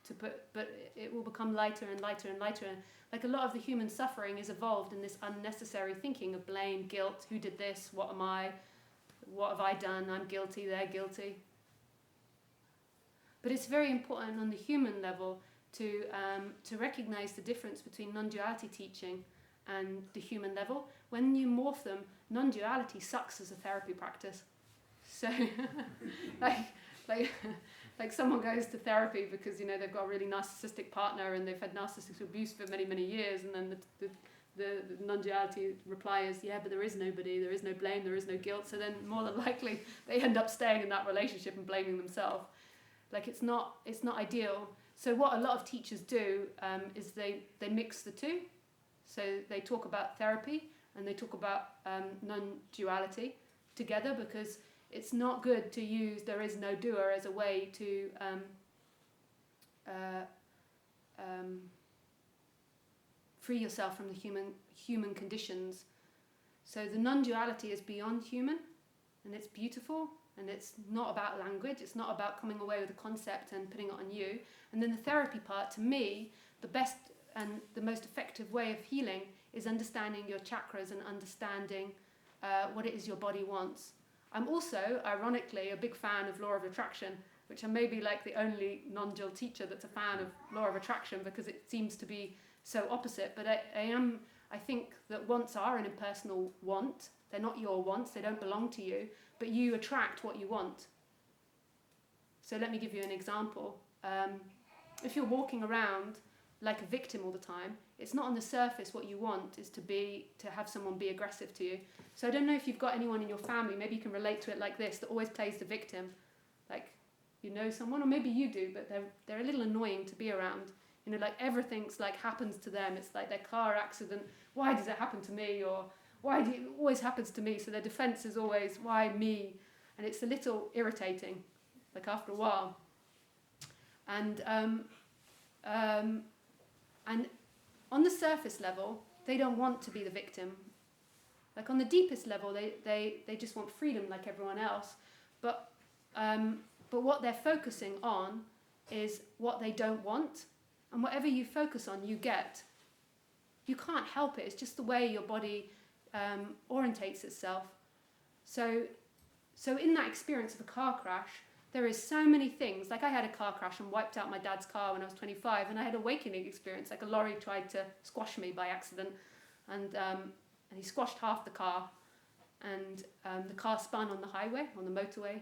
to put, but it will become lighter and lighter and lighter. And like, a lot of the human suffering is evolved in this unnecessary thinking of blame, guilt, who did this, what am I, what have I done, I'm guilty, they're guilty. But it's very important on the human level to recognize the difference between non-duality teaching and the human level. When you morph them, non-duality sucks as a therapy practice. So like someone goes to therapy because, you know, they've got a really narcissistic partner and they've had narcissistic abuse for many, many years, and then the non-duality reply is, yeah, but there is nobody, there is no blame, there is no guilt. So then more than likely they end up staying in that relationship and blaming themselves. Like, it's not ideal. So what a lot of teachers do is they mix the two. So they talk about therapy and they talk about non-duality together, because it's not good to use there is no doer as a way to free yourself from the human conditions. So the non-duality is beyond human, and it's beautiful, and it's not about language, it's not about coming away with a concept and putting it on you. And then the therapy part, to me, the best and the most effective way of healing is understanding your chakras and understanding what it is your body wants. I'm also, ironically, a big fan of law of attraction, which I'm maybe like the only non-dual teacher that's a fan of law of attraction, because it seems to be so opposite. But I think that wants are an impersonal want. They're not your wants, they don't belong to you, but you attract what you want. So let me give you an example. If you're walking around like a victim all the time, it's not on the surface what you want is to have someone be aggressive to you. So I don't know if you've got anyone in your family, maybe you can relate to it like this, that always plays the victim. Like, you know someone, or maybe you do, but they're a little annoying to be around. You know, like, everything's like happens to them. It's like their car accident, why does it happen to me? Or why do it always happens to me? So their defense is always, why me? And it's a little irritating, like, after a while. And on the surface level, they don't want to be the victim. Like, on the deepest level, they just want freedom like everyone else. But what they're focusing on is what they don't want. And whatever you focus on, you get. You can't help it. It's just the way your body orientates itself. So in that experience of a car crash, there is so many things. Like, I had a car crash and wiped out my dad's car when I was 25, and I had an awakening experience. Like, a lorry tried to squash me by accident, and he squashed half the car, and the car spun on the highway, on the motorway,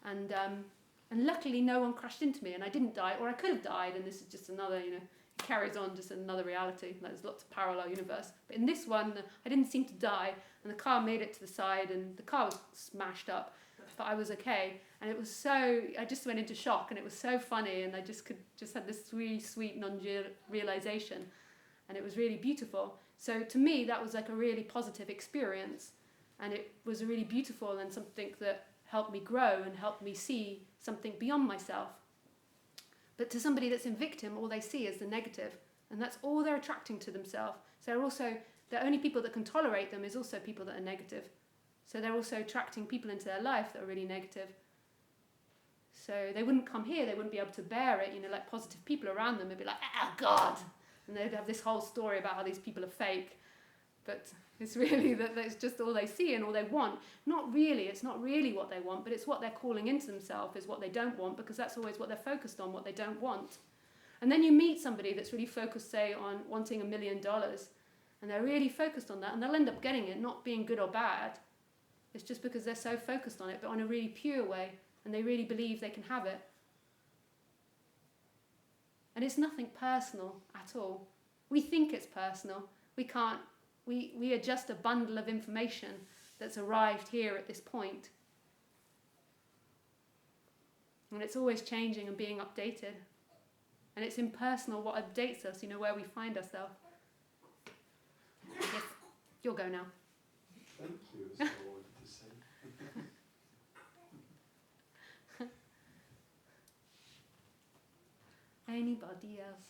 and luckily no one crashed into me, and I didn't die, or I could have died, and this is just another, you know, it carries on, just another reality. There's lots of parallel universe. But in this one, I didn't seem to die, and the car made it to the side, and the car was smashed up, but I was okay. And it was so, I just went into shock, and it was so funny, and I just had this sweet non-realization, and it was really beautiful. So to me, that was like a really positive experience, and it was really beautiful and something that helped me grow and helped me see something beyond myself. But to somebody that's in victim, all they see is the negative, and that's all they're attracting to themselves. So the only people that can tolerate them is also people that are negative. So they're also attracting people into their life that are really negative. So they wouldn't come here, they wouldn't be able to bear it, you know, like positive people around them, they'd be like, oh God! And they'd have this whole story about how these people are fake. But It's really that it's just all they see and all they want. Not really, it's not really what they want, but it's what they're calling into themselves is what they don't want, because that's always what they're focused on, what they don't want. And then you meet somebody that's really focused, say, on wanting $1 million, and they're really focused on that, and they'll end up getting it, not being good or bad. It's just because they're so focused on it, but on a really pure way, and they really believe they can have it. And it's nothing personal at all. We think it's personal. We can't. We are just a bundle of information that's arrived here at this point. And it's always changing and being updated. And it's impersonal what updates us, where we find ourselves. Yes, you'll go now. Thank you, is all I wanted to say. Anybody else?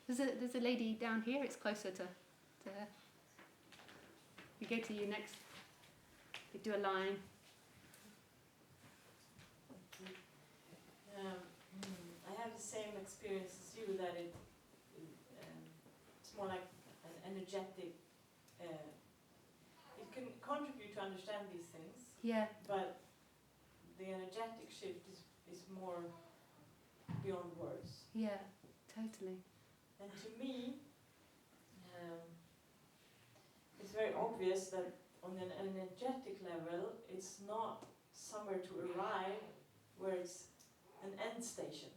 There's a lady down here. It's closer to her. We go to you next. We do a line. I have the same experience as you, that it's more like an energetic. It can contribute to understand these things. Yeah. But the energetic shift is more beyond words. Yeah, totally. And to me, it's very obvious that on an energetic level, it's not somewhere to arrive where it's an end station.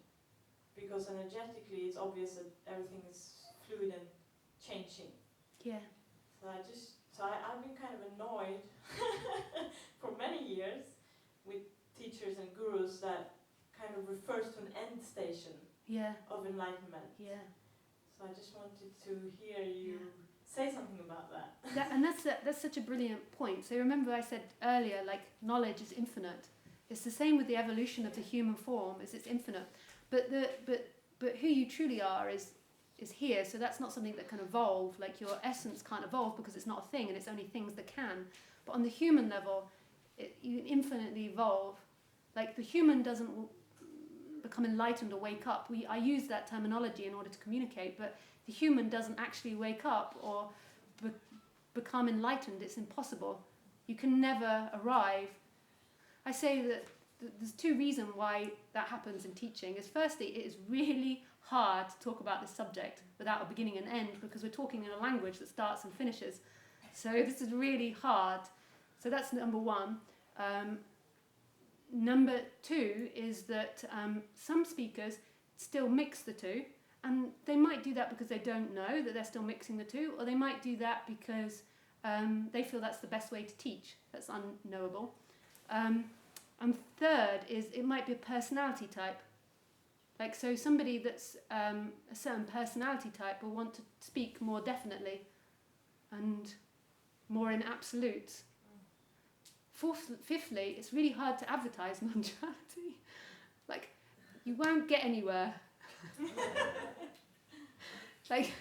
Because energetically, it's obvious that everything is fluid and changing. Yeah. So I've been kind of annoyed for many years with teachers and gurus that kind of refers to an end station of enlightenment. Yeah. So I just wanted to hear you say something about that. And that's such a brilliant point. So remember I said earlier, like, knowledge is infinite. It's the same with the evolution of the human form, is it's infinite. But who you truly are is here, so that's not something that can evolve. Like, your essence can't evolve because it's not a thing, and it's only things that can. But on the human level, you infinitely evolve. Like, the human doesn't become enlightened or wake up. I use that terminology in order to communicate, but the human doesn't actually wake up or become enlightened. It's impossible. You can never arrive. I say that there's two reasons why that happens in teaching. Is firstly, it is really hard to talk about this subject without a beginning and end, because we're talking in a language that starts and finishes. So this is really hard. So that's number one. Number two is that some speakers still mix the two, and they might do that because they don't know that they're still mixing the two, or they might do that because they feel that's the best way to teach. That's unknowable. And third is it might be a personality type. Like, so somebody that's a certain personality type will want to speak more definitely and more in absolutes. Fifthly, it's really hard to advertise non-duality. Like, you won't get anywhere. like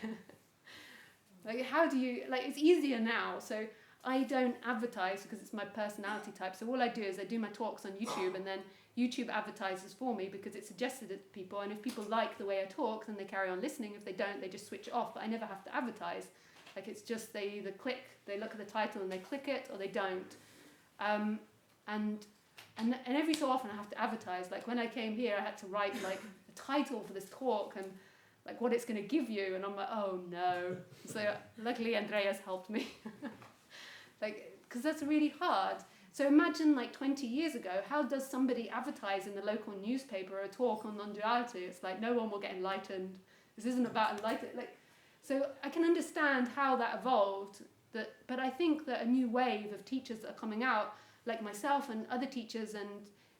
how do you, like, it's easier now. So I don't advertise because it's my personality type. So all I do is I do my talks on YouTube, and then YouTube advertises for me because it's suggested it to people. And if people like the way I talk, then they carry on listening. If they don't, they just switch it off. But I never have to advertise. Like, it's just they either click, they look at the title and they click it, or they don't. And every so often I have to advertise. Like, when I came here, I had to write like a title for this talk and like what it's going to give you. And I'm like, oh no. So luckily Andreas helped me. Like, because that's really hard. So imagine like 20 years ago, how does somebody advertise in the local newspaper a talk on non-duality? It's like, no one will get enlightened. This isn't about enlightenment. Like, so I can understand how that evolved. But I think that a new wave of teachers that are coming out, like myself and other teachers, and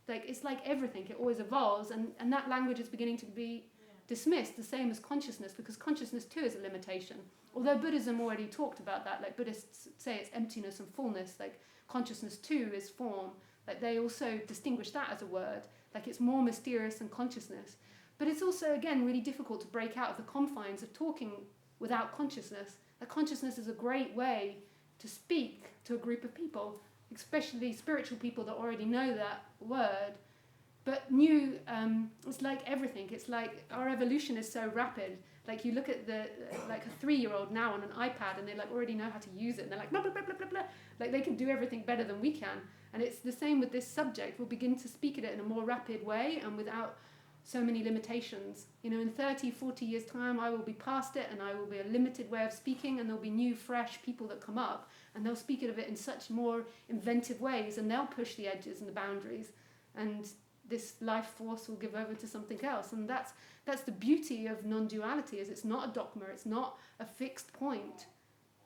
like, it's like everything, it always evolves, and that language is beginning to be dismissed, the same as consciousness, because consciousness too is a limitation. Although Buddhism already talked about that, like Buddhists say it's emptiness and fullness, like consciousness too is form, like they also distinguish that as a word, like it's more mysterious than consciousness. But it's also, again, really difficult to break out of the confines of talking without consciousness. That consciousness is a great way to speak to a group of people, especially spiritual people that already know that word. But new, it's like everything. It's like our evolution is so rapid. Like you look at like a 3-year-old now on an iPad and they like already know how to use it. And they're like, blah, blah, blah, blah, blah, blah. Like they can do everything better than we can. And it's the same with this subject. We'll begin to speak at it in a more rapid way and without so many limitations. You know, in 30, 40 years' time, I will be past it and I will be a limited way of speaking, and there'll be new, fresh people that come up and they'll speak of it in such more inventive ways, and they'll push the edges and the boundaries. And this life force will give over to something else. And that's the beauty of non-duality, is it's not a dogma, it's not a fixed point.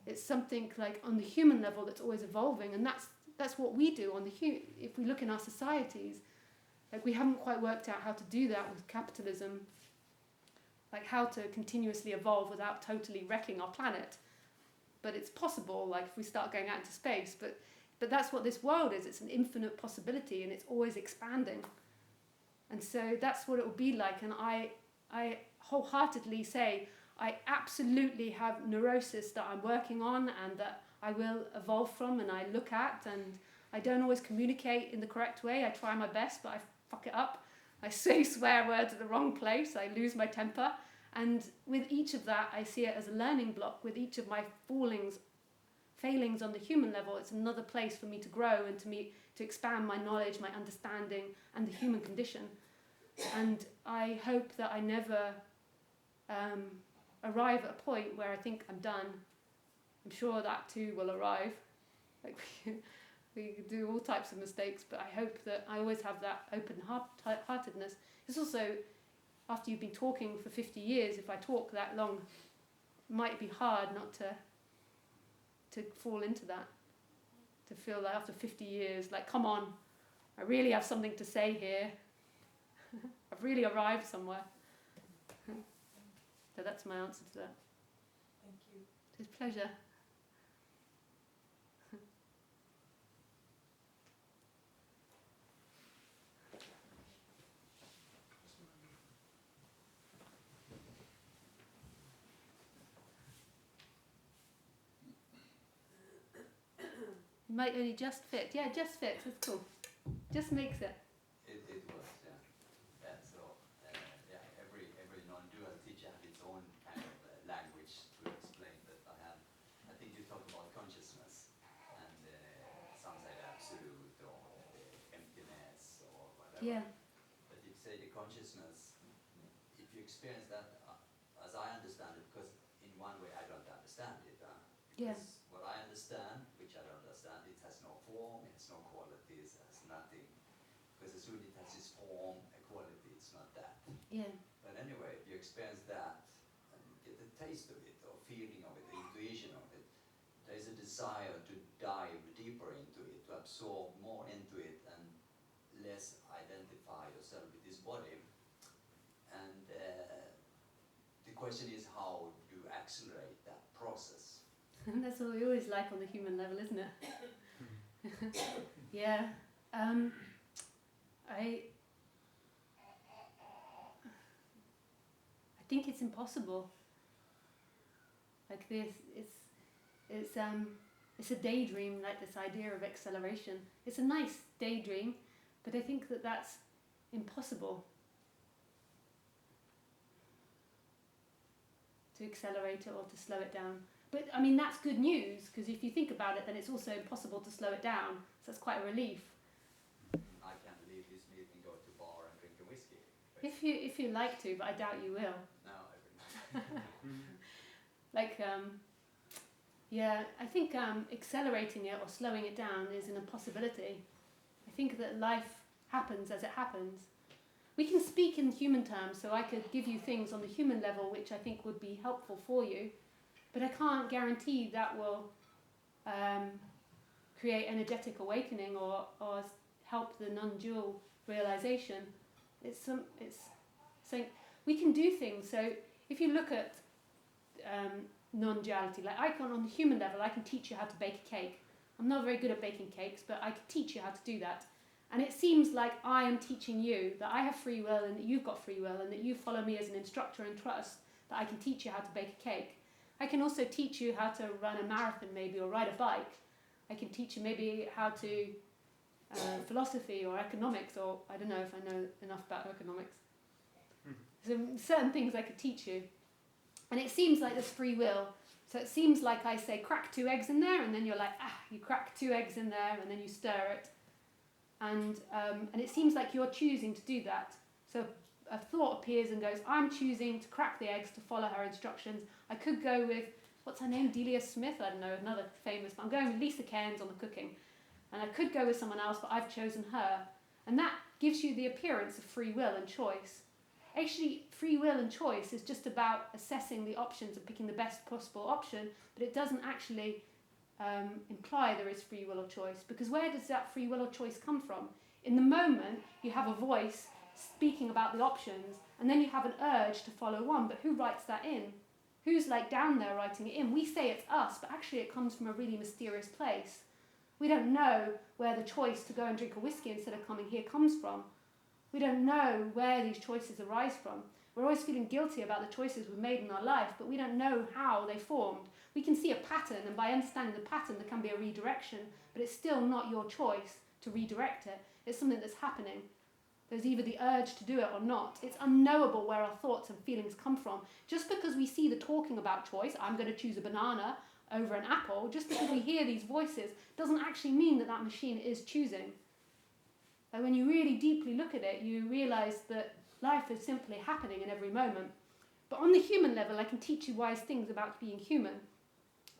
It's something like on the human level that's always evolving, and that's what we do on the if we look in our societies. Like we haven't quite worked out how to do that with capitalism, like how to continuously evolve without totally wrecking our planet. But it's possible, like if we start going out into space. But that's what this world is. It's an infinite possibility, and it's always expanding. And so that's what it will be like. And I wholeheartedly say I absolutely have neurosis that I'm working on and that I will evolve from and I look at, and I don't always communicate in the correct way. I try my best, but I fuck it up. I say swear words at the wrong place. I lose my temper. And with each of that, I see it as a learning block. With each of my failings on the human level, it's another place for me to grow and to expand my knowledge, my understanding, and the human condition. And I hope that I never arrive at a point where I think I'm done. I'm sure that too will arrive. Like we do all types of mistakes, but I hope that I always have that open-heartedness. It's also, after you've been talking for 50 years, if I talk that long, it might be hard not to fall into that. To feel that after 50 years, like, come on, I really have something to say here. I've really arrived somewhere. So that's my answer to that. Thank you. It's a pleasure. It might only just fit. Yeah, just fits. That's cool. Just makes it. It was, yeah. Yeah, so, every non-dual teacher had its own kind of language to explain that. I think you talk about consciousness, and some say the absolute or the emptiness or whatever. Yeah. But if you say the consciousness, if you experience that, as I understand it, because in one way I don't understand it, Yeah. what I understand, which I don't understand, it has no form, it has no qualities, it has nothing. Because as soon as it has its form, a quality, it's not that. Yeah. But anyway, if you experience that, and you get a taste of it, or feeling of it, the intuition of it, there is a desire to dive deeper into it, to absorb more into it, and less identify yourself with this body. And the question is, how do you accelerate that process? That's what we always like on the human level, isn't it? Yeah. I think it's impossible. Like this, it's a daydream, like this idea of acceleration. It's a nice daydream, but I think that that's impossible to accelerate it or to slow it down. But I mean, that's good news, because if you think about it, then it's also impossible to slow it down. So that's quite a relief. I can leave this meeting, go to bar and drink a whiskey. If you like to, but I doubt you will. No, I will not. Like, yeah, I think accelerating it or slowing it down is an impossibility. I think that life happens as it happens. We can speak in human terms, so I could give you things on the human level which I think would be helpful for you. But I can't guarantee that will create energetic awakening or help the non-dual realization. It's saying we can do things. So if you look at non-duality, like on the human level, I can teach you how to bake a cake. I'm not very good at baking cakes, but I can teach you how to do that. And it seems like I am teaching you that I have free will and that you've got free will and that you follow me as an instructor and trust that I can teach you how to bake a cake. I can also teach you how to run a marathon maybe or ride a bike. I can teach you maybe how to philosophy or economics, or I don't know if I know enough about economics. So certain things I could teach you. And it seems like there's free will. So it seems like I say, crack 2 eggs in there, and then you're like, you crack 2 eggs in there, and then you stir it. And it seems like you're choosing to do that. So a thought appears and goes, I'm choosing to crack the eggs to follow her instructions. I could go with, what's her name, Delia Smith? I don't know, another famous, I'm going with Lisa Cairns on the cooking. And I could go with someone else, but I've chosen her. And that gives you the appearance of free will and choice. Actually, free will and choice is just about assessing the options and picking the best possible option, but it doesn't actually imply there is free will or choice, because where does that free will or choice come from? In the moment, you have a voice speaking about the options, and then you have an urge to follow one, but who writes that in? Who's like down there writing it in? We say it's us, but actually it comes from a really mysterious place. We don't know where the choice to go and drink a whiskey instead of coming here comes from. We don't know where these choices arise from. We're always feeling guilty about the choices we've made in our life, but we don't know how they formed. We can see a pattern, and by understanding the pattern, there can be a redirection, but it's still not your choice to redirect it. It's something that's happening. There's either the urge to do it or not. It's unknowable where our thoughts and feelings come from. Just because we see the talking about choice, I'm going to choose a banana over an apple, just because we hear these voices, doesn't actually mean that that machine is choosing. And when you really deeply look at it, you realise that life is simply happening in every moment. But on the human level, I can teach you wise things about being human.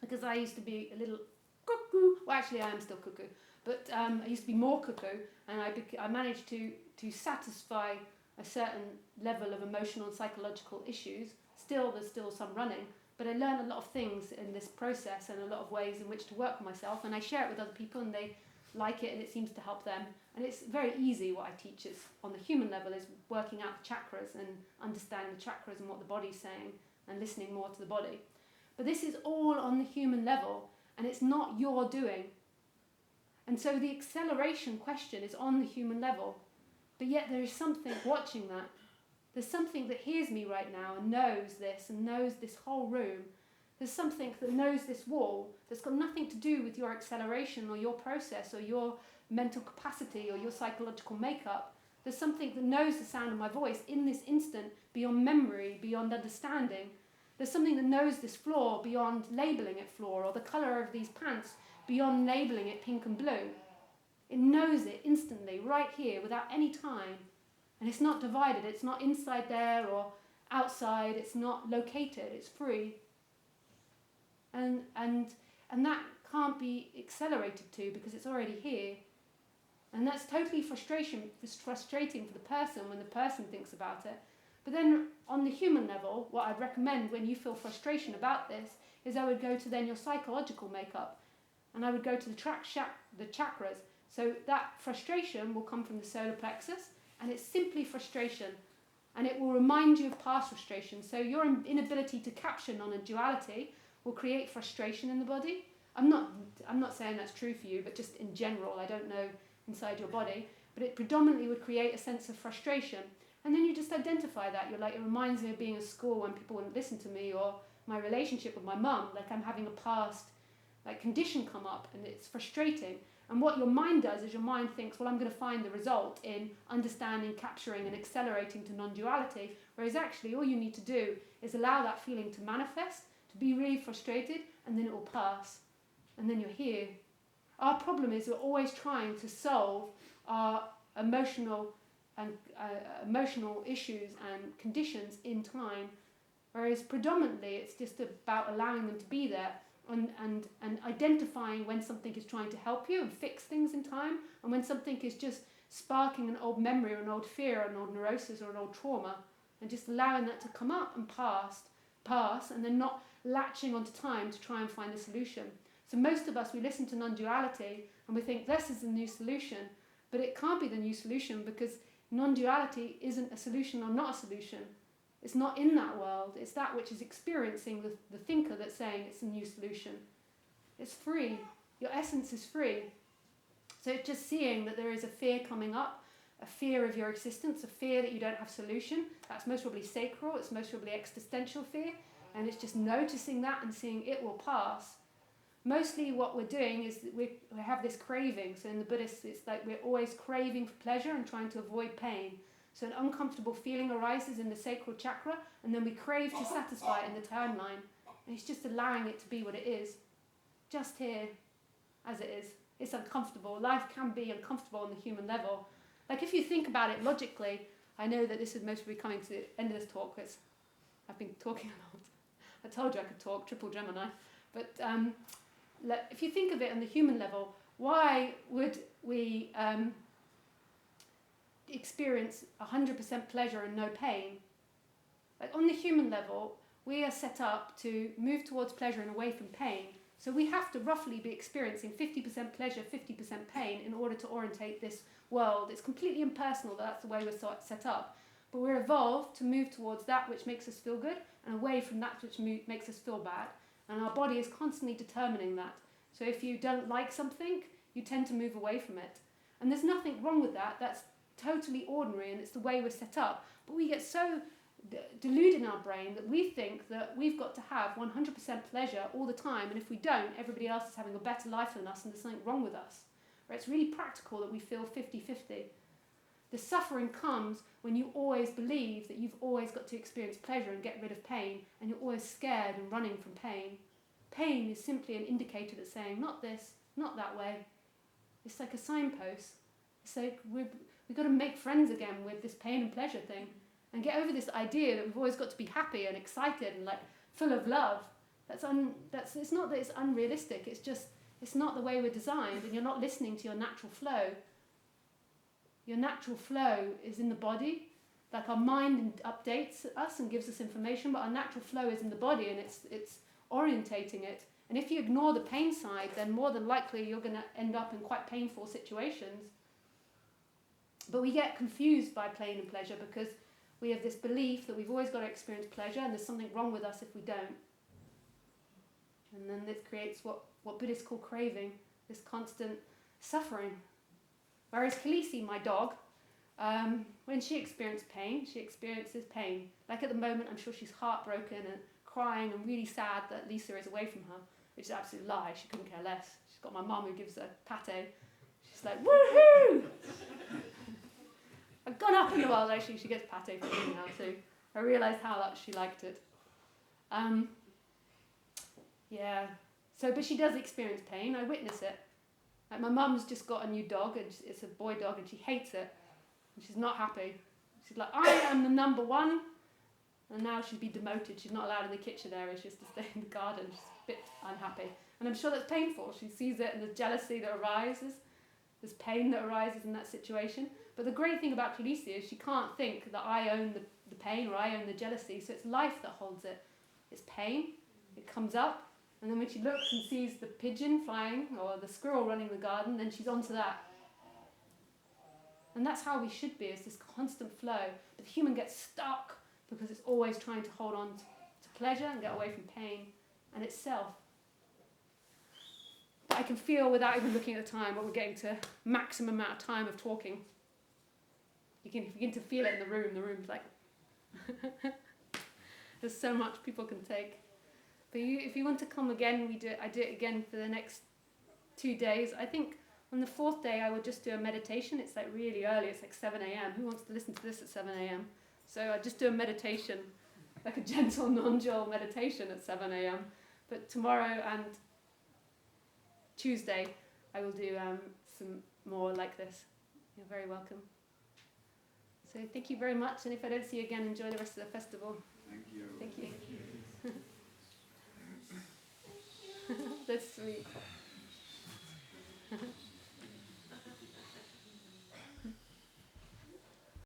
Because I used to be a little cuckoo. Well, actually, I am still cuckoo. But I used to be more cuckoo. And I managed to satisfy a certain level of emotional and psychological issues. There's still some running. But I learned a lot of things in this process and a lot of ways in which to work on myself. And I share it with other people, and they like it, and it seems to help them. And it's very easy. What I teach is on the human level is working out the chakras and understanding the chakras and what the body's saying and listening more to the body. But this is all on the human level, and it's not your doing. And so the acceleration question is on the human level, but yet there is something watching that. There's something that hears me right now and knows this and knows this whole room. There's something that knows this wall that's got nothing to do with your acceleration or your process or your mental capacity or your psychological makeup. There's something that knows the sound of my voice in this instant, beyond memory, beyond understanding. There's something that knows this floor beyond labelling it floor, or the colour of these pants beyond labelling it pink and blue. It knows it instantly, right here, without any time. And it's not divided, it's not inside there or outside, it's not located, it's free. And that can't be accelerated to because it's already here. And that's totally frustrating for the person when the person thinks about it. But then on the human level, what I'd recommend when you feel frustration about this is I would go to then your psychological makeup, and I would go to the chakras. So that frustration will come from the solar plexus, and it's simply frustration. And it will remind you of past frustration. So your inability to capture non-duality will create frustration in the body. I'm not saying that's true for you, but just in general, I don't know inside your body, but it predominantly would create a sense of frustration. And then you just identify that. You're like, it reminds me of being at school when people wouldn't listen to me, or my relationship with my mum, like I'm having a past condition come up, and it's frustrating. And what your mind does is your mind thinks, well, I'm going to find the result in understanding, capturing, and accelerating to non-duality, whereas actually all you need to do is allow that feeling to manifest, to be really frustrated, and then it will pass. And then you're here. Our problem is we're always trying to solve our emotional issues and conditions in time, whereas predominantly it's just about allowing them to be there and identifying when something is trying to help you and fix things in time, and when something is just sparking an old memory or an old fear or an old neurosis or an old trauma, and just allowing that to come up and pass, and then not latching onto time to try and find a solution. So most of us, we listen to non-duality and we think this is the new solution, but it can't be the new solution because non-duality isn't a solution or not a solution. It's not in that world. It's that which is experiencing the thinker that's saying it's a new solution. It's free. Your essence is free. So it's just seeing that there is a fear coming up, a fear of your existence, a fear that you don't have solution. That's most probably sacral. It's most probably existential fear. And it's just noticing that and seeing it will pass. mostly what we're doing is that we have this craving. So in the Buddhists, it's like we're always craving for pleasure and trying to avoid pain. So an uncomfortable feeling arises in the sacral chakra, and then we crave to satisfy it in the timeline. And it's just allowing it to be what it is, just here, as it is. It's uncomfortable. Life can be uncomfortable on the human level. Like if you think about it logically, I know that this is mostly coming to the end of this talk, because I've been talking a lot. I told you I could talk, triple Gemini. But if you think of it on the human level, why would we experience 100% pleasure and no pain? Like on the human level, we are set up to move towards pleasure and away from pain. So we have to roughly be experiencing 50% pleasure, 50% pain in order to orientate this world. It's completely impersonal, that's the way we're set up. But we're evolved to move towards that which makes us feel good and away from that which makes us feel bad. And our body is constantly determining that. So if you don't like something, you tend to move away from it. And there's nothing wrong with that. That's totally ordinary, and it's the way we're set up. But we get so deluded in our brain that we think that we've got to have 100% pleasure all the time, and if we don't, everybody else is having a better life than us and there's something wrong with us. Right? It's really practical that we feel 50-50. The suffering comes when you always believe that you've always got to experience pleasure and get rid of pain, and you're always scared and running from pain. Pain is simply an indicator that's saying, not this, not that way. It's like a signpost. It's like we've got to make friends again with this pain and pleasure thing, and get over this idea that we've always got to be happy and excited and like full of love. It's not that it's unrealistic. It's just it's not the way we're designed, and you're not listening to your natural flow. Your natural flow is in the body. Like our mind updates us and gives us information, but our natural flow is in the body, and it's orientating it. And if you ignore the pain side, then more than likely you're going to end up in quite painful situations. But we get confused by pain and pleasure because we have this belief that we've always got to experience pleasure, and there's something wrong with us if we don't. And then this creates what Buddhists call craving, this constant suffering. Whereas Khaleesi, my dog, when she experiences pain. Like at the moment, I'm sure she's heartbroken and crying and really sad that Lisa is away from her, which is an absolute lie. She couldn't care less. She's got my mum who gives her pate. She's like, woohoo! I've gone up in the world. Actually, she gets pate from me now too. I realised how much she liked it. Yeah. So, but she does experience pain. I witness it. Like my mum's just got a new dog, and it's a boy dog, and she hates it. And she's not happy. She's like, I am the number one. And now she's been demoted. She's not allowed in the kitchen area. She has to stay in the garden. She's a bit unhappy. And I'm sure that's painful. She sees it, and there's jealousy that arises. There's pain that arises in that situation. But the great thing about Khaleesi is she can't think that I own the pain or I own the jealousy. So it's life that holds it. It's pain. It comes up. And then when she looks and sees the pigeon flying or the squirrel running the garden, then she's onto that. And that's how we should be, is this constant flow. But the human gets stuck because it's always trying to hold on to pleasure and get away from pain and itself. But I can feel, without even looking at the time, what we're getting to maximum amount of time of talking. You can begin to feel it in the room. The room's like... There's so much people can take. But if you want to come again, I do it again for the next 2 days. I think on the 4th day I would just do a meditation. It's like really early. It's like 7 a.m. Who wants to listen to this at 7 a.m.? So I just do a meditation, like a gentle, non-dual meditation at 7 a.m. But tomorrow and Tuesday I will do some more like this. You're very welcome. So thank you very much. And if I don't see you again, enjoy the rest of the festival. Thank you. Thank you. That's sweet.